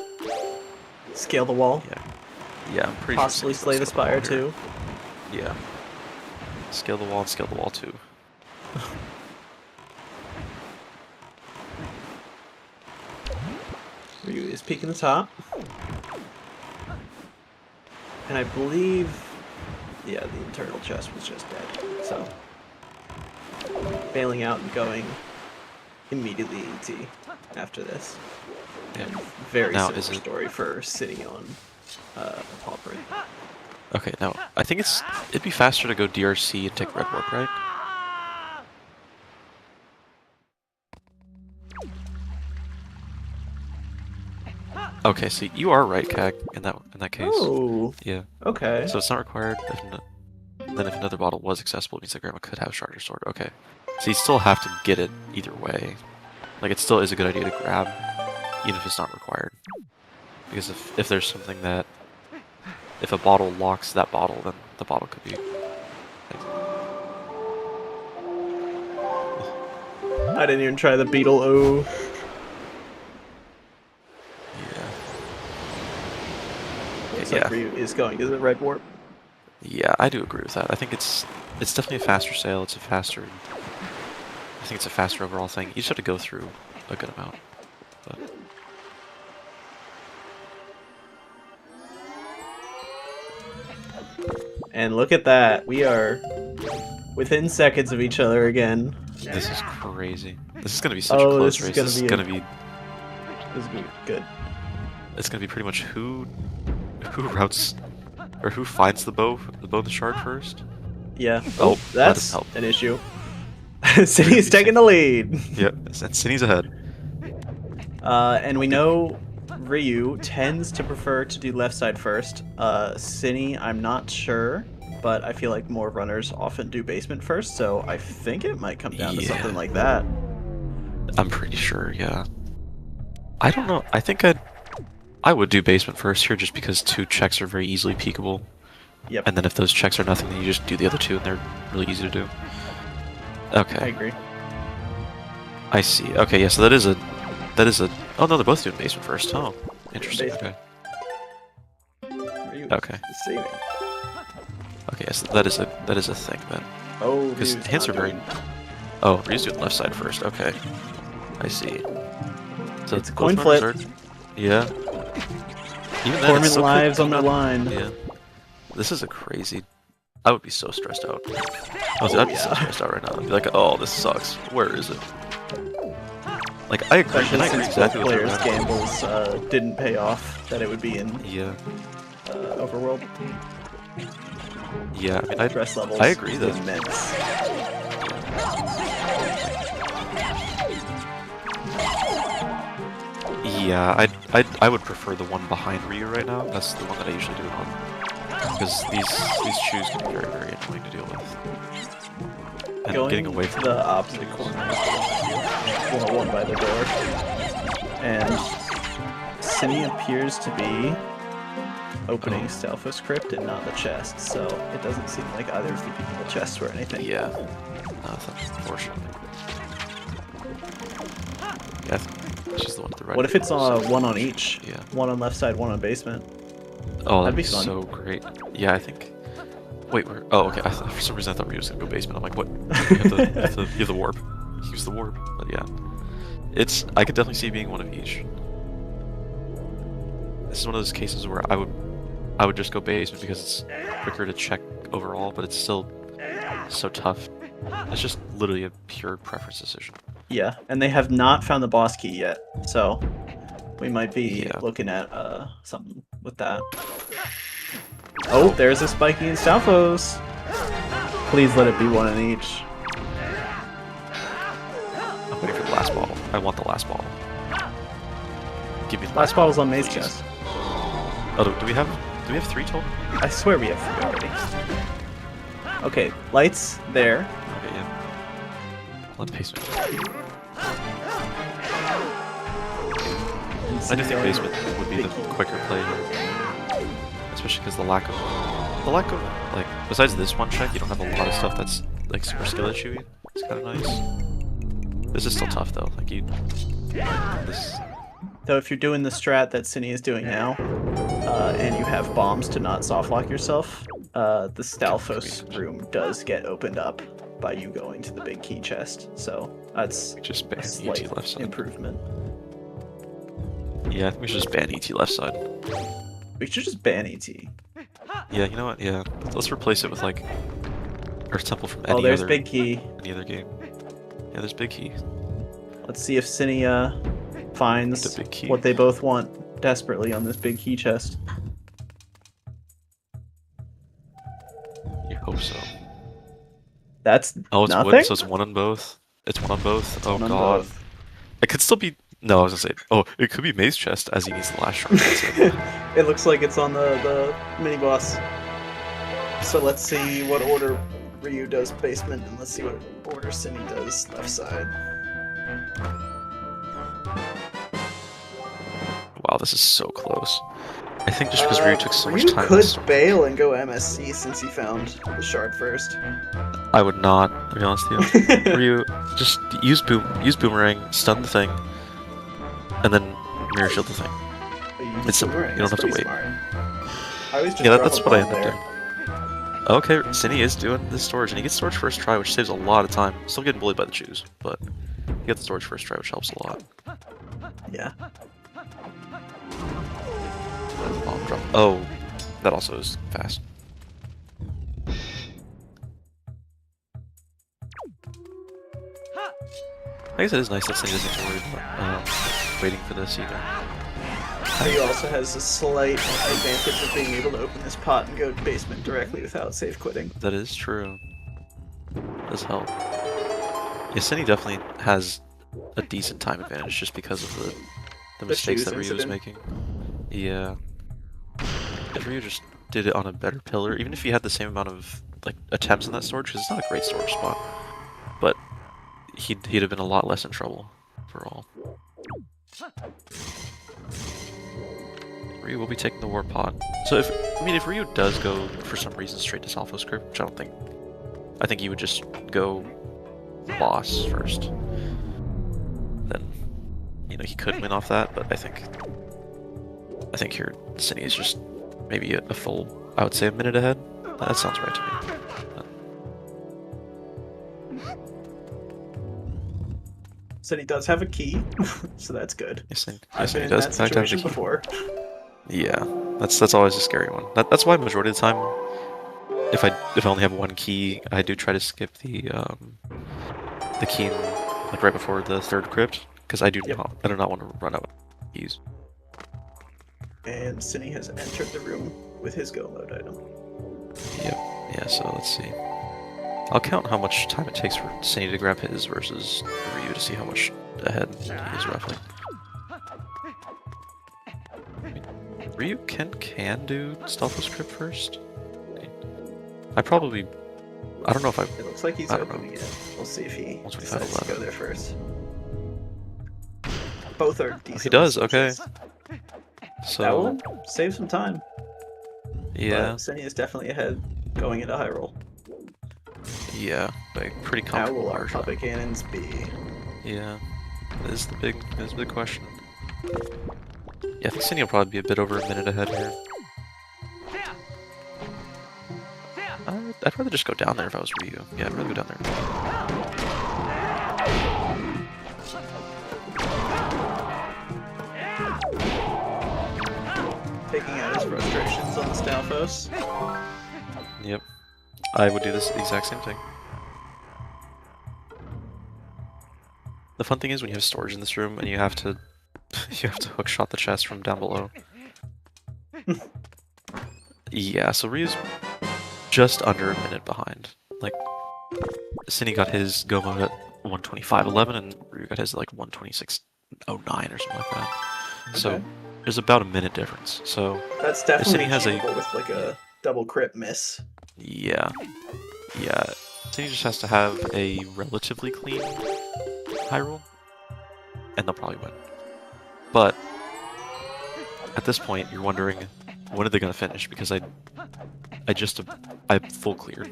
scale the wall. Yeah, I'm pretty possibly sure slay the spire too. Yeah. Scale the wall and scale the wall too. Ryu is peeking the top. And I believe, yeah, the internal chest was just dead. So, bailing out and going immediately ET after this. And very now, similar story for sitting on Pauper. Okay, now, I think it'd be faster to go DRC and take Red Warp, right? Okay, so you are right, Kag, in that case. Oh. Yeah. Okay. So it's not required. Then if another bottle was accessible, it means that Grandma could have Shard or Sword. Okay. So you still have to get it either way. Like, it still is a good idea to grab, even if it's not required. Because if there's something that... If a bottle locks that bottle, then the bottle could be... I didn't even try the beetle. Oh. Looks like Ryu is going to the Red Warp. Yeah, I do agree with that. I think it's definitely a faster sail. It's a faster... I think it's a faster overall thing. You just have to go through a good amount. But... And look at that. We are within seconds of each other again. This is crazy. This is going to be such a close race. This is going to be good. It's going to be pretty much who routes, or who finds the bow and the shard first. Yeah. Oh, that's an issue. Synnii's taking the lead. Yep, and Synnii's ahead. And we know Ryu tends to prefer to do left side first. Synii, I'm not sure, but I feel like more runners often do basement first, so I think it might come down to something like that. I'm pretty sure, yeah. I don't know. I think I'd I would do basement first here, just because 2 checks are very easily peekable. Yep. And then if those checks are nothing, then you just do the other 2, and they're really easy to do. Okay. I agree. I see. Okay, yeah, so that is a... Oh no, they're both doing basement first. Oh, interesting. Basement. Okay. Okay. Saving. Okay, yes, that is a thing then. Oh, Because hints are very... Oh, Ryu's doing left side first. Okay. I see. So it's a coin flip. Yeah. Even then, Torment it's so lives on the line. Yeah. This is a crazy... I would be so stressed out. I'd be so stressed out right now. I'd be like, oh, this sucks. Where is it? Like, I agree. Especially since Exactly both players' gambles didn't pay off, that it would be in Overworld. Yeah, I mean, Stress levels I agree though. Immense. Yeah, I would prefer the one behind Ryu right now. That's the one that I usually do it on. Because these shoes can be very, very annoying to deal with. And Going getting away from the opposite corner, 101 by the door, and Synii appears to be opening Stalfos Crypt and not the chest, so it doesn't seem like either of the people chests or anything. Yeah, unfortunately. Yeah, I think she's the one at the right. What if it's one on each? Yeah. One on left side, one on basement. Oh, that'd be be fun. so great. Yeah, I think. Wait, where? Oh, okay. For some reason, I thought Ryu was gonna go basement. I'm like, what? You have the warp. Use the warp. But yeah, I could definitely see it being one of each. This is one of those cases where I would just go basement because it's quicker to check overall, but it's still so tough. It's just literally a pure preference decision. Yeah, and they have not found the boss key yet, so we might be looking at something with that. Oh, there's a Spiky and Stalfos. Please let it be one in each. I'm waiting for the last bottle. I want the last bottle. Give me the Last bottle's on Maze please. chest. Oh, do we have 3 total? I swear we have 3 already. Okay, lights there. Okay, yeah. Let basement. I do think basement would be the quicker play here. Especially because the lack of like, besides this one check, you don't have a lot of stuff that's like super skill issue. It's kind of nice. This is still tough though. Like this. Though if you're doing the strat that Synii is doing now, and you have bombs to not soft lock yourself, the Stalfos room does get opened up by you going to the big key chest. So that's just ban a slight ET left side. improvement. Yeah, I think we should just ban ET left side. We should just ban ET. Yeah, you know what? Yeah, let's replace it with like Earth Temple from Any other big key. Any other game. Yeah, there's big key. Let's see if Synii finds big key. what they both want desperately on this big key chest. You hope so. That's it's nothing? wood, so it's one on both. It's one on both. Oh god. Both. It could still be. No, I was gonna say. Oh, it could be Maze chest as he needs the last shard. It looks like it's on the mini boss. So let's see what order Ryu does basement, and let's see what order Synii does left side. Wow, this is so close. I think just because Ryu took so much time. Ryu could bail and go MSC since he found the shard first. I would not, to be honest with you. Ryu, just use boomerang, stun the thing, and then mirror shield the thing. It's simple. You don't have to wait. Smart. I always just That's what I end up doing. Okay, Synii is doing this storage, and he gets storage first try, which saves a lot of time. Still getting bullied by the chews, but he got the storage first try, which helps a lot. Yeah. Bomb drop. Oh, that also is fast. I guess it is nice that Synii doesn't have to worry about waiting for this either. He also has a slight advantage of being able to open this pot and go to basement directly without safe quitting. That is true. Does help. Yeah, Synii definitely has a decent time advantage just because of the mistakes that Ryu was making. Yeah. If Ryu just did it on a better pillar, even if he had the same amount of like attempts in that storage, because it's not a great storage spot, but he'd have been a lot less in trouble overall. Ryu will be taking the Warp Pod. So if Ryu does go for some reason straight to Salvo Script, which I don't think, I think he would just go boss first. Then, you know, he could win off that, but I think here Synii is just maybe a full, I would say, a minute ahead. That sounds right to me. Said he does have a key, so that's good. Yes, I've been he in does. that In fact, have situation the key. before. Yeah, that's always a scary one. That's why majority of the time, if I only have one key, I do try to skip the key like right before the third crypt, because I do not want to run out of keys. And Synii has entered the room with his go mode item. Yep. Yeah. So let's see. I'll count how much time it takes for Synii to grab his versus Ryu to see how much ahead he is roughly. Ryu can do Stealth Script first. I don't know if I. It looks like he's opening it. We'll see if he decides to go there first. Both are decent. He does. Okay. So that will save some time. Yeah. But Synii is definitely ahead going into high roll. Yeah, like pretty How comfortable. will our puppet cannons be? Yeah, that is the big question. Yeah, I think Synii will probably be a bit over a minute ahead here. I'd rather just go down there if I was Ryu. Yeah, I'd rather go down there. Taking out his frustrations on the Stalfos. Yep. I would do this exact same thing. The fun thing is when you have storage in this room and you have to hookshot the chest from down below. Yeah, so Ryu's just under a minute behind. Like, Synii got his go mode at 125.11 and Ryu got his at like 126.09 or something like that. Okay. So there's about a minute difference. So that's definitely Synii has with like a double crit miss. Yeah. Yeah. Synii just has to have a relatively clean high roll, and they'll probably win. But at this point, you're wondering, when are they gonna finish? Because I full cleared.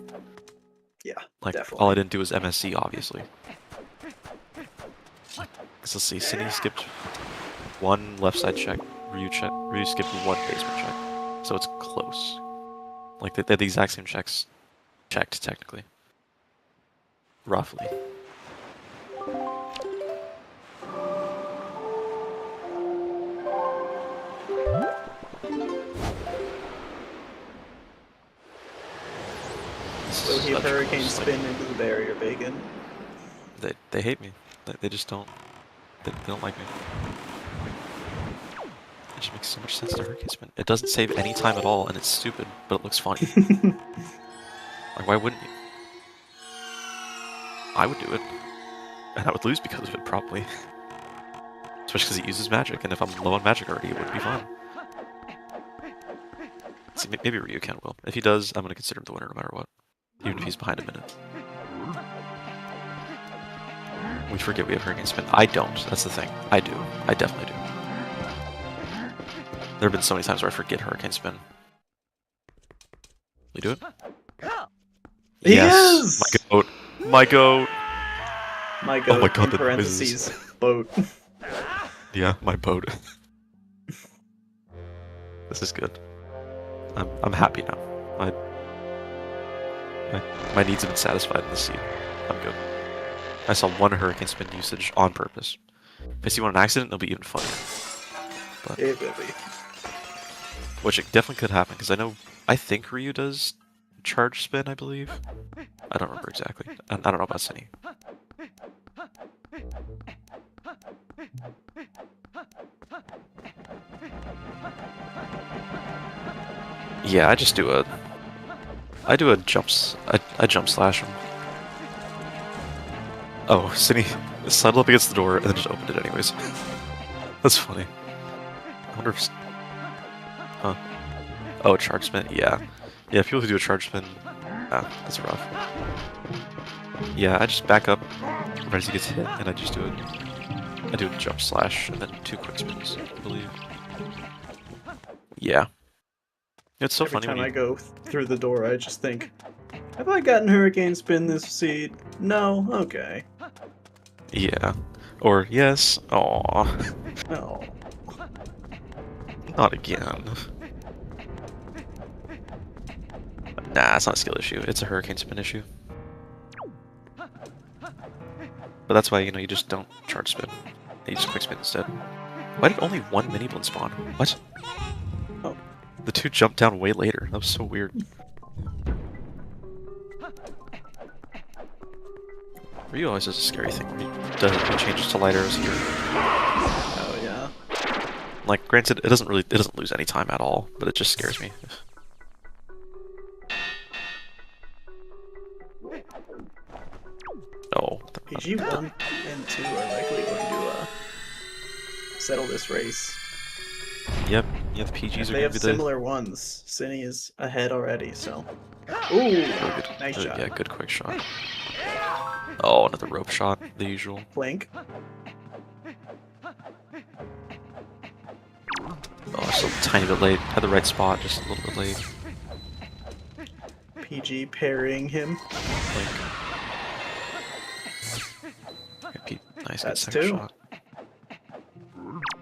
Yeah, like definitely. All I didn't do was MSC, obviously. So let's see, Synii skipped one left side check, Ryu skipped one basement check, so it's close. Like they had the exact same checks checked technically, roughly. So he hurricane spin into the barrier bacon. They hate me. They just don't. They don't like me. It just makes so much sense to hurricane spin. It doesn't save any time at all, and it's stupid, but it looks funny. Like, why wouldn't you? I would do it, and I would lose because of it, probably. Especially because it uses magic, and if I'm low on magic already, it would be fine. See, maybe Ryuken will. If he does, I'm going to consider him the winner no matter what. Even if he's behind a minute. We forget we have Hurricane Spin. I don't. That's the thing. I do. I definitely do. There have been so many times where I forget Hurricane Spin. You do it? Yes! My goat. My goat. My goat. Oh my god, in parentheses. Boat. Yeah, my boat. This is good. I'm happy now. My needs have been satisfied in this scene. I'm good. I saw one Hurricane Spin usage on purpose. If I see one on accident, it'll be even funnier. But, it will be. Which it definitely could happen, because I think Ryu does charge spin, I believe. I don't remember exactly. I don't know about Synii. Yeah, I just do a jumps. I jump slash him. Oh, Synii sidled up against the door and then just opened it anyways. That's funny. I wonder if... Huh. Oh, a charge spin? Yeah. Yeah, people who do a charge spin... Ah, that's rough. Yeah, I just back up right as he gets hit, and I just do a jump slash, and then 2 quick spins, I believe. Yeah. It's so Every funny time when I you... go through the door, I just think, have I gotten Hurricane Spin this seed? No? Okay. Yeah. Or, yes. Aw. Oh. Not again. Nah, it's not a skill issue. It's a hurricane spin issue. But that's why, you know, you just don't charge spin. You just quick spin instead. Why did only one Miniblin spawn? What? Oh. The two jumped down way later. That was so weird. Ryu always does a scary thing where he changes to light arrows here. Oh, yeah. Like, granted, it doesn't lose any time at all, but it just scares me. Oh. PG 1 and 2 are likely going to settle this race. Yep, yeah, the PGs are They going have to be similar ones. Synii is ahead already, so. Ooh, really good. Nice shot. Yeah, good quick shot. Oh, another rope shot, the usual. Blink. Oh, just a tiny bit late. Had the right spot, just a little bit late. PG parrying him. Blink. Okay, nice, That's good second two. shot.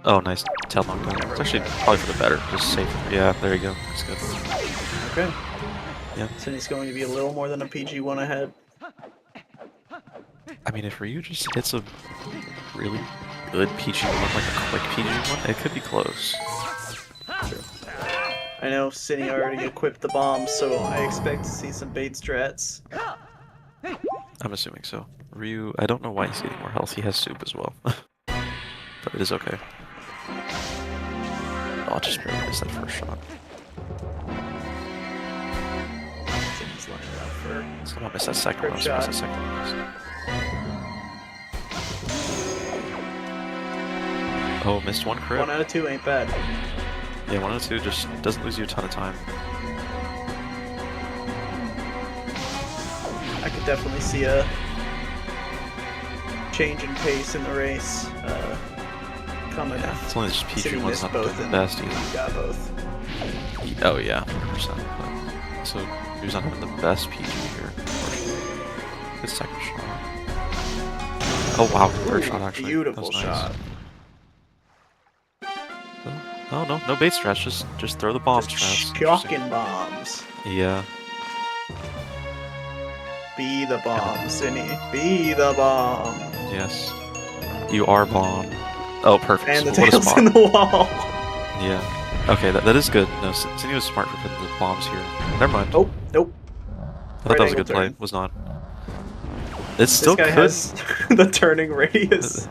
Oh, nice tail knockdown. It's actually probably for the better, just safe. Yeah, there you go. That's good. Okay. Yeah. Synei's going to be a little more than a PG 1 ahead. I mean, if Ryu just hits a really good PG1, like a quick PG1, it could be close. True. I know Synii already equipped the bombs, so I expect to see some bait strats. I'm assuming so. Ryu, I don't know why he's getting more health. He has soup as well. But it is okay. Oh, I just barely missed that first shot. Synei's lining up for Somehow missed that second Grip one. shot. Missed that second one. Oh, missed one crit. 1 out of 2 ain't bad. Yeah, 1 out of 2 just doesn't lose you a ton of time. I could definitely see a change in pace in the race coming. Yeah, it's only just Synii PG1's missed not both the and best you either. got both. Oh yeah, 100%. So Ryu's not having the best PG here, unfortunately. Good second shot. Oh wow, third shot actually. Beautiful that was nice. shot. Oh no, no bait strats, just throw the bomb Just strats. shocking bombs. Yeah. Be the bomb, Synii. Be the bomb. Yes. You are bomb. Oh, perfect. And the What a tail's spot. in the wall. Yeah. Okay, that is good. No, Synii was smart for putting the bombs here. Never mind. Oh, nope. I thought that was a angle good play. turn. Was not. It still This guy could. has the turning radius.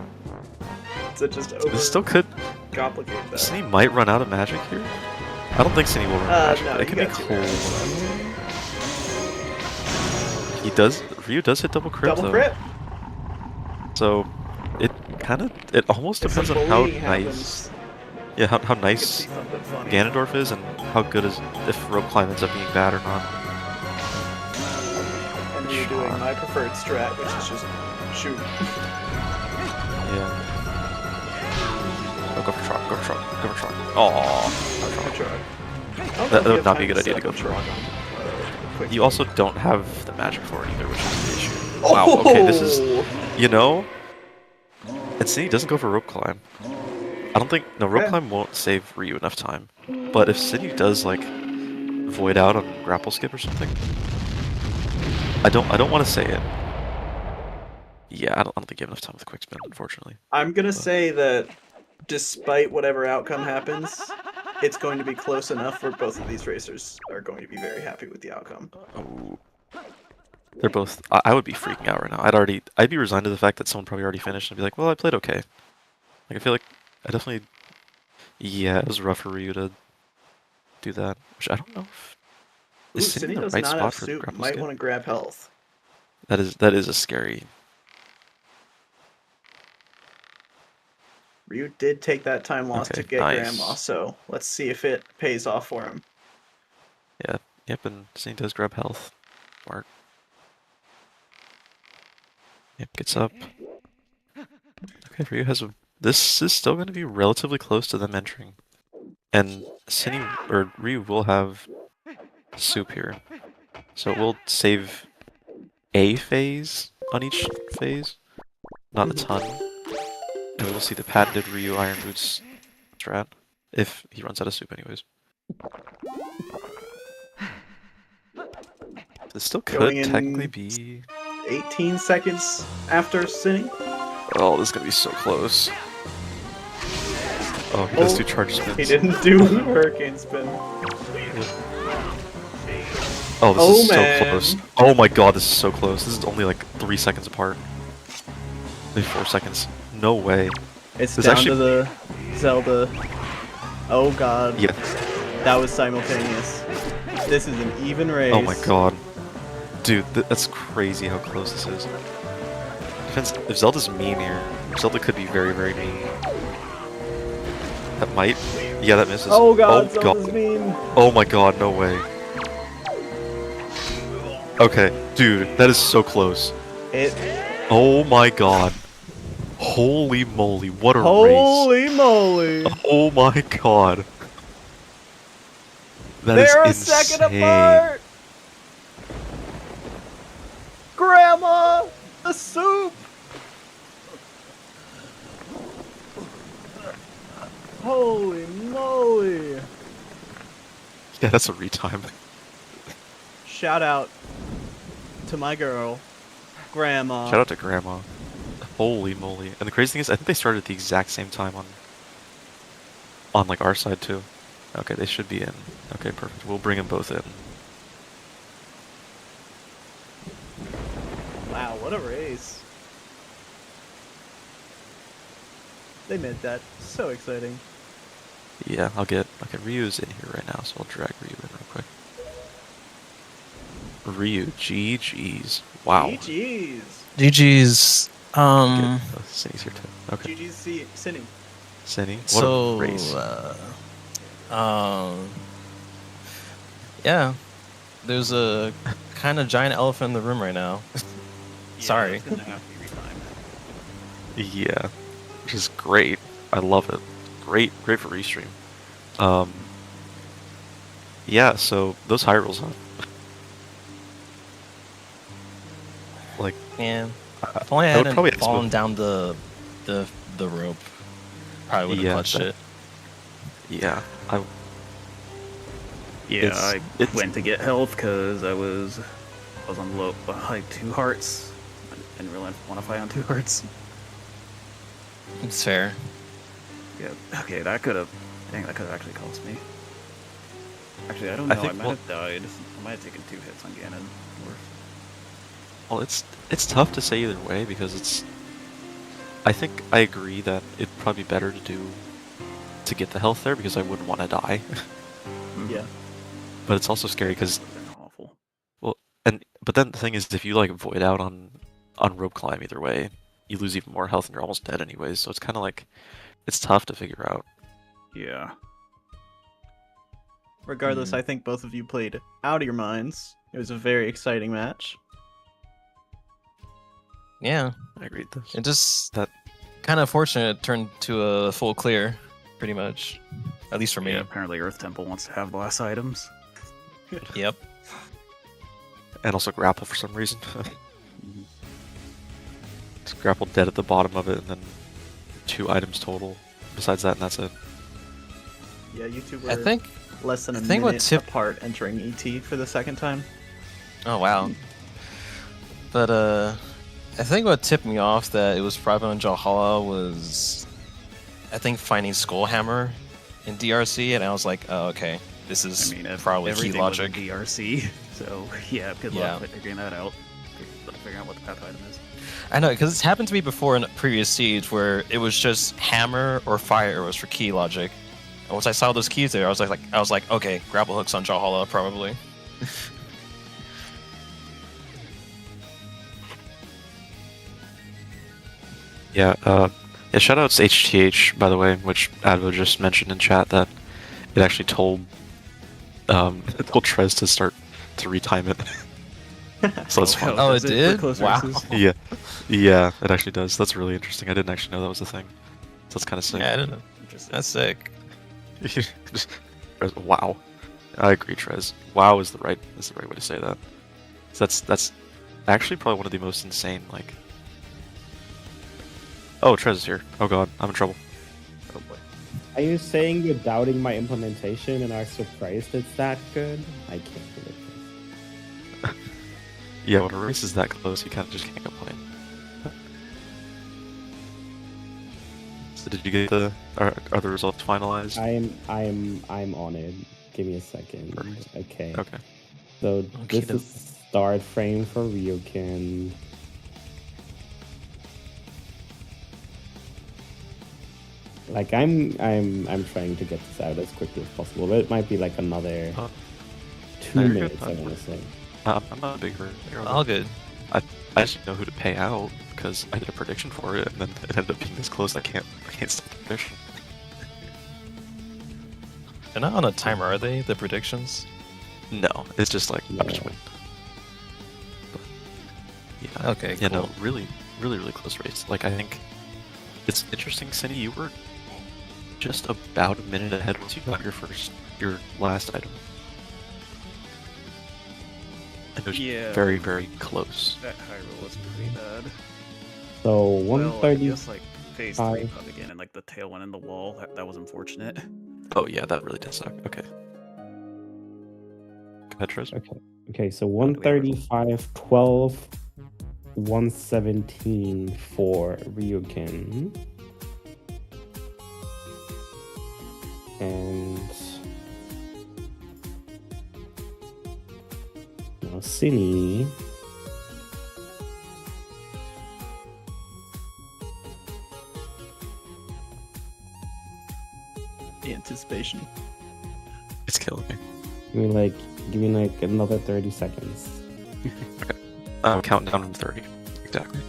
So just over It still could. complicate that. Synii might run out of magic here. I don't think Synii will run out of magic, No, but it you could be got 2 cool. rounds. He does. Ryu does hit double crit Double though. crit. So it almost If depends some on how bullying nice. happens, Yeah, how you could nice see something funny. Ganondorf is and how good is if rope climb ends up being bad or not. And you're doing my preferred strat, which is just shoot. Yeah. Oh, go for truck. Go for truck. Go for truck. Oh. Good try. That would not be a good idea to go for. Quick. You also don't have the magic for it either, which is the issue. Wow. Okay, this is. You know. And Synii doesn't go for rope climb. I don't think rope Yeah. climb won't save Ryu enough time. But if Synii does like void out on grapple skip or something, I don't want to say it. Yeah, I don't think you have enough time with quick spin, unfortunately. I'm gonna say that despite whatever outcome happens, it's going to be close enough where both of these racers are going to be very happy with the outcome. Oh. They're both. I would be freaking out right now. I'd be resigned to the fact that someone probably already finished and be like, well, I played okay. Like I feel like I definitely. Yeah, it was rough for Ryu to do that. Which I don't know if is Synii Synii in the does right not spot have for soup. grapple Might skip? want to grab health. That is a scary. Ryu did take that time loss Okay, to get nice. Grandma, so let's see if it pays off for him. Yeah. Yep, and Synii does grab health. Smart. Yep, gets up. Okay, Ryu has a. This is still going to be relatively close to them entering. And Synii or Ryu will have soup here, so it will save a phase on each phase, not a ton. And we will see the patented Ryu Iron Boots strat if he runs out of soup, anyways. This still could technically be 18 seconds after Synii. Oh, this is gonna be so close. Oh, he does do charge spins. He didn't do Hurricane Spin. Oh, this is so close. Oh my god, this is so close. This is only like 3 seconds apart. Maybe 4 seconds. No way. It's down to the Zelda. Oh god. Yeah. That was simultaneous. This is an even race. Oh my god. Dude, that's crazy how close this is. Depends if Zelda's mean here. Zelda could be very, very mean. That might. Yeah, that misses. Oh god, Zelda's mean. Oh my god, no way. Okay, dude, that is so close. Oh my god. Holy moly, what a race. Holy moly. Oh my god. They're a second apart! Grandma! The soup! Holy moly! Yeah, that's a retime. Shout out to my girl, Grandma. Shout out to Grandma. Holy moly. And the crazy thing is, I think they started at the exact same time on like our side too. Okay, they should be in. Okay, perfect. We'll bring them both in. Wow, what a race. They made that so exciting. Yeah, okay, Ryu's in here right now, so I'll drag Ryu in real quick. Ryu, GG's. Wow. GG's. GG's. Oh, Synnii's here too. Okay. GG's Synii. Synii, what a race. Yeah. There's a kind of giant elephant in the room right now. Sorry. It's gonna have to be retimed. Yeah, which is great. I love it. Great for restream. Yeah, so those high rolls, huh? Like, yeah. If only I hadn't fallen down the rope, probably would have clutched it. Yeah, I went to get health because I was on low like 2 hearts. I didn't really want to fight on 2 hearts. It's fair. Yeah. Okay, that could have. I think that could have actually cost me. Actually, I don't know. I might have died. I might have taken 2 hits on Ganon. Well, it's tough to say either way because it's. I think I agree that it'd probably be better to get the health there because I wouldn't want to die. Yeah. But it's also scary because. Well, but then the thing is, if you like void out on rope climb either way, you lose even more health and you're almost dead anyways. So it's kind of like, it's tough to figure out. Yeah. Regardless, I think both of you played out of your minds. It was a very exciting match. Yeah, I agree with this. It just kind of fortunate it turned to a full clear, pretty much. At least for me. Yeah, apparently Earth Temple wants to have the last items. Yep. And also grapple for some reason. Just grapple dead at the bottom of it, and then 2 items total. Besides that, and that's it. Yeah, you two were I think less than a minute apart entering ET for the second time. Oh wow. But I think what tipped me off that it was probably on Jalhalla was, I think, finding Skullhammer in DRC, and I was like, oh, okay, this is probably key logic. DRC, so yeah, good luck figuring that out. Figuring out what the path item is. I know, because it's happened to me before in a previous siege where it was just hammer or fire arrows for key logic. And once I saw those keys there, I was like, okay, grapple hooks on Jalhalla probably. Yeah, shoutouts HTH, by the way, which Advo just mentioned in chat that it actually told Trez to start to retime it. So that's fun. Oh, it did? Wow. Yeah, it actually does. That's really interesting. I didn't actually know that was a thing. So that's kind of sick. Yeah, I didn't know. That's sick. Wow. I agree, Trez. Wow is the right way to say that. So that's actually probably one of the most insane, like... Oh, Trez is here. Oh god, I'm in trouble. Oh boy. Are you saying you're doubting my implementation and are surprised it's that good? I can't believe this. Yeah, when a race is that close, you kind of just can't complain. So did you get the... Are the results finalized? I'm on it. Give me a second. Perfect. Okay. Okay. So this is the start frame for Ryuken. Like I'm trying to get this out as quickly as possible, but it might be like another 2 minutes. I want to say. I'm not a big hurt. All good. I just didn't know who to pay out because I did a prediction for it, and then it ended up being this close. I can't stop the prediction. They're not on a timer, are they? The predictions? No, it's just like I'm just Yeah. waiting. But, yeah. Okay. Yeah. Cool. No. Really close race. Like I think it's interesting, Synii. You were just about a minute ahead once you got your last item. And it was Yeah. very, very close. That high roll was pretty bad. So Well, I 130. guess like phase 3 pub again, and like the tail went in the wall. That was unfortunate. Oh yeah, that really did suck. Okay. Go ahead, Trez. Okay, so 135, 12, 117 for Ryuken. And now Synii. The anticipation. It's killing me. Give me like another 30 seconds. Count down from 30. Exactly.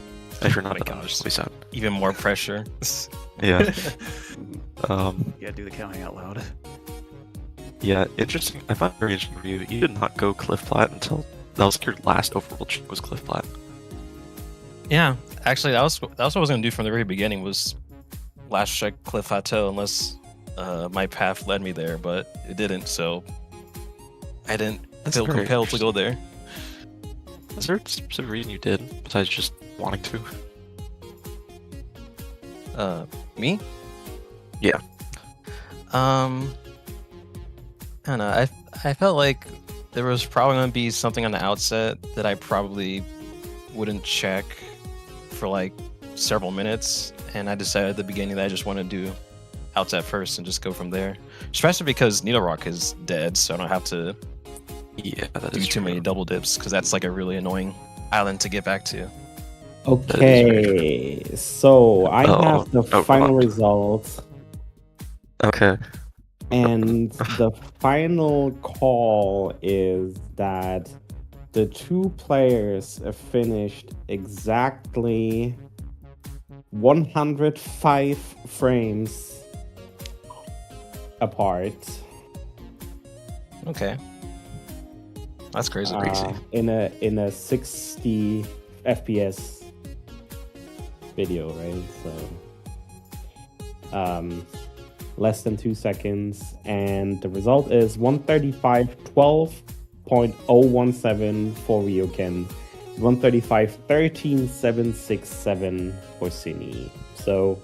If you're not my done, gosh. just be sad. Even more pressure. Yeah. Yeah, do the counting out loud. Yeah, interesting. I find it very interesting for you. You did not go Cliff Plat until that was your last overworld check was Cliff Plat. Yeah, actually, that was what I was gonna do from the very beginning. Was last check Cliff Plateau, unless my path led me there, but it didn't. So I didn't feel very compelled to go there. Is there a specific reason you did besides just wanting to? Me? Yeah. I don't know. I felt like there was probably going to be something on the outset that I probably wouldn't check for like several minutes, and I decided at the beginning that I just want to do outset first and just go from there. Especially because Needle Rock is dead, so I don't have to do too many double dips, because that's like a really annoying island to get back to. Okay, so I have the final results. Okay. And the final call is that the two players finished exactly 105 frames apart. Okay. That's crazy. In a 60 FPS video, right? So less than 2 seconds, and the result is 135.12.017 for Ryuken, 135.13.767 for Synii. So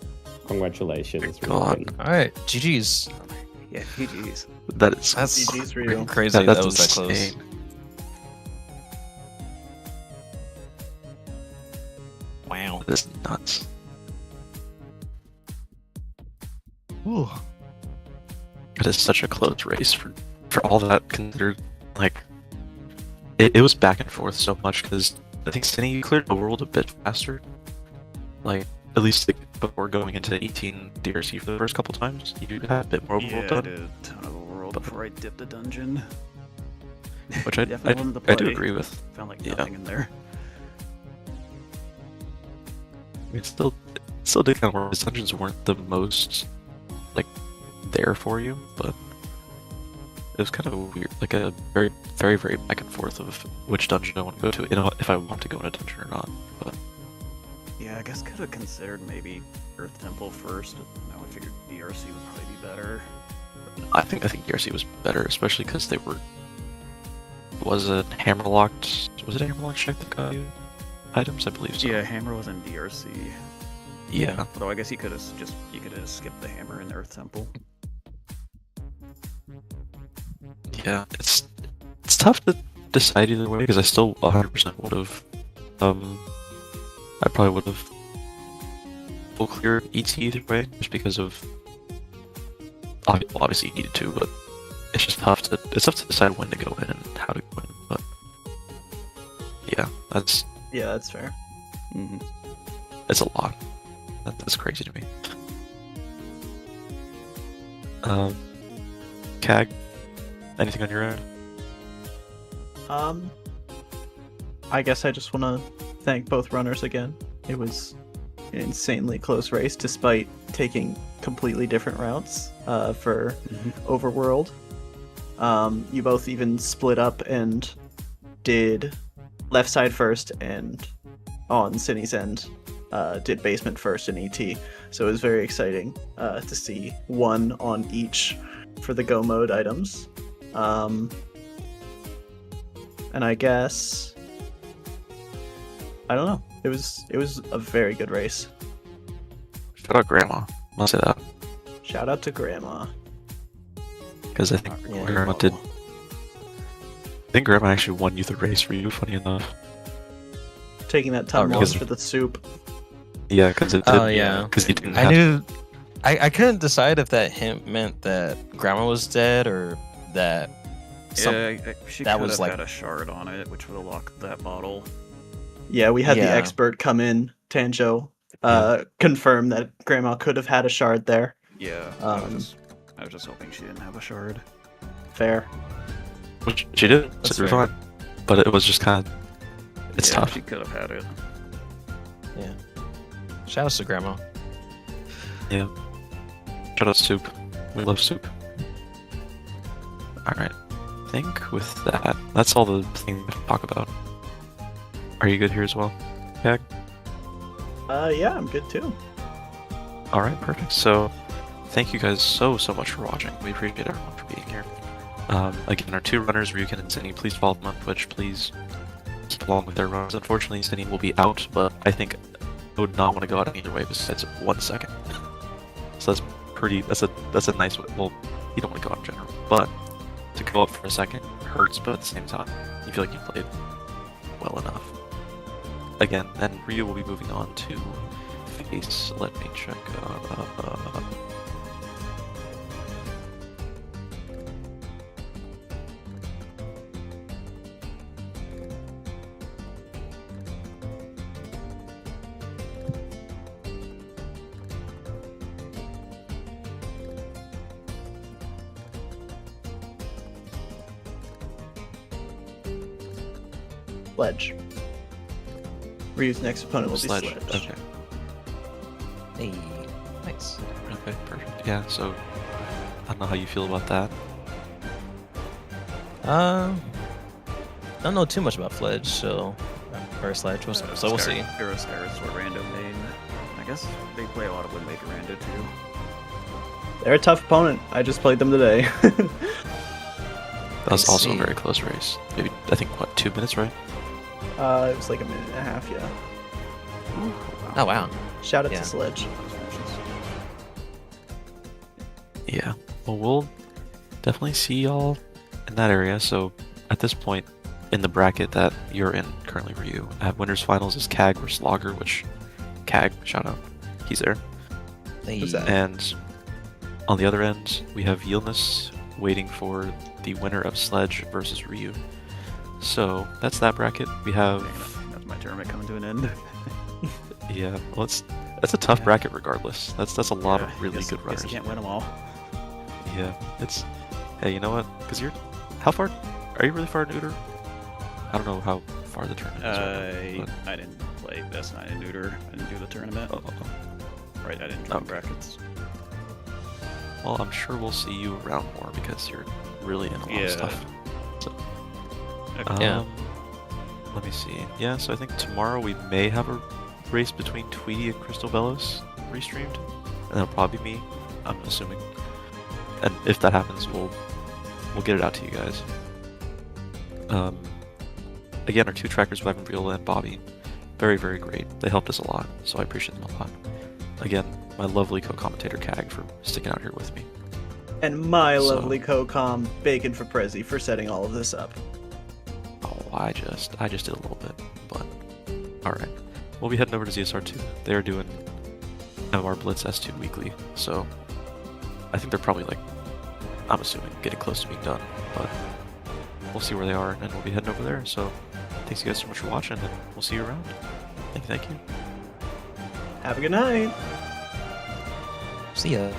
congratulations, Ryuken. All right, GG's. Yeah, GG's. That's GG's for you. Crazy that was that close. insane. Wow. That is nuts. Ooh. It is such a close race for all that considered. Like, it was back and forth so much because I think Synii cleared the world a bit faster. Like, at least before going into 18 DRC for the first couple times, you had a bit more overworld I done. did a ton of overworld before I dipped the dungeon. Which I Definitely wanted to do play. agree with. Found like Yeah. nothing in there. It still did kind of work. The dungeons weren't the most like there for you, but it was kind of a weird, like a very, very, very back and forth of which dungeon I want to go to, if I want to go in a dungeon or not. But Yeah, I guess could have considered maybe Earth Temple first, but now I figured DRC would probably be better. I think DRC was better, especially because they were. Was it hammerlocked? Was it a hammerlocked check that got you items? I believe so. Yeah, hammer was in DRC. Yeah. Although I guess he could have skipped the hammer in Earth Temple. Yeah, it's tough to decide either way because I still 100% would have. I probably would have full clear ET either way, just because of. Obviously, you needed to, but it's just tough to decide when to go in and how to go in. But yeah, that's fair. Mm-hmm. It's a lot. That's crazy to me. Cag, anything on your end? I guess I just want to thank both runners again. It was an insanely close race, despite taking completely different routes for Overworld. You both even split up and did left side first, and on Synnii's end, did basement first in ET. So it was very exciting to see one on each for the go mode items. And I guess I don't know. It was a very good race. Shout out Grandma. I'll say that. Shout out to Grandma. Because I think Grandma did. I think Grandma actually won you the race for you. Funny enough. Taking that time loss for the soup. Yeah, because it did. Oh yeah. Because you didn't. I knew. I couldn't decide if that hint meant that Grandma was dead or that. She that could was have like had a shard on it, which would have locked that bottle. Yeah, we had the expert come in, Tanjo, confirm that Grandma could have had a shard there. Yeah, I was just hoping she didn't have a shard. Fair. Which she did. So fine. But it was just kind of. It's tough. She could have had it. Yeah. Shout out to Grandma. Yeah. Shout out Soup. We love Soup. Alright. I think with that, that's all the thing to talk about. Are you good here as well, Cag? Yeah, I'm good too. Alright, perfect. So, thank you guys so much for watching. We appreciate everyone for being here. Again, our two runners, Ryuken and Synii, please follow them on Twitch. Please keep along with their runs. Unfortunately, Synii will be out, but I think I would not want to go out either way besides 1 second. So that's a nice way. Well, you don't want to go out in general, but to go up for a second hurts, but at the same time, you feel like you played well enough. Again, and Ryu will be moving on to face. Let me check. Sledge. Ryu's next opponent will be Sledge. Okay. Hey, nice. Okay, perfect. Yeah, so I don't know how you feel about that. Don't know too much about Sledge, so Sledge, so we'll see. Scarus or Rando main. I guess they play a lot of Windmaker Rando too. They're a tough opponent. I just played them today. That was also a very close race. Maybe, I think, what, 2 minutes, right? It was like 1.5 minutes, yeah. Oh, wow. Shout out to Sledge. Yeah. Well, we'll definitely see y'all in that area. So, at this point, in the bracket that you're in currently, Ryu, at Winners Finals is Cag versus Logger, which, Cag, shout out, he's there. Who's that? And on the other end, we have Yilnus waiting for the winner of Sledge versus Ryu. So that's that bracket. We have. That's my tournament coming to an end. Yeah, well, that's a tough bracket regardless. That's a lot of really good runners. You can't win them all. Yeah, it's. Hey, you know what? Because how far? Are you really far neuter? I don't know how far the tournament is. Right now, I didn't play Best 9 in neuter. I didn't do the tournament. Right, I didn't do brackets. Well, I'm sure we'll see you around more because you're really in a lot of stuff. So, yeah. Let me see. Yeah, so I think tomorrow we may have a race between Tweety and Crystal Bellows restreamed. And that'll probably be me, I'm assuming. and if that happens, we'll get it out to you guys. Again, our 2 trackers, Wevan, Viola, and Bobby, very, very great. They helped us a lot, so I appreciate them a lot. Again, my lovely co-commentator Kag for sticking out here with me. And my lovely co-com Bacon for Prezi for setting all of this up. Oh, I just did a little bit, but alright. We'll be heading over to ZSR2. They are doing MMR Blitz S2 weekly, so I think they're probably, like, I'm assuming, getting close to being done, but we'll see where they are, and we'll be heading over there, so thanks you guys so much for watching, and we'll see you around. Thank you. Have a good night. See ya.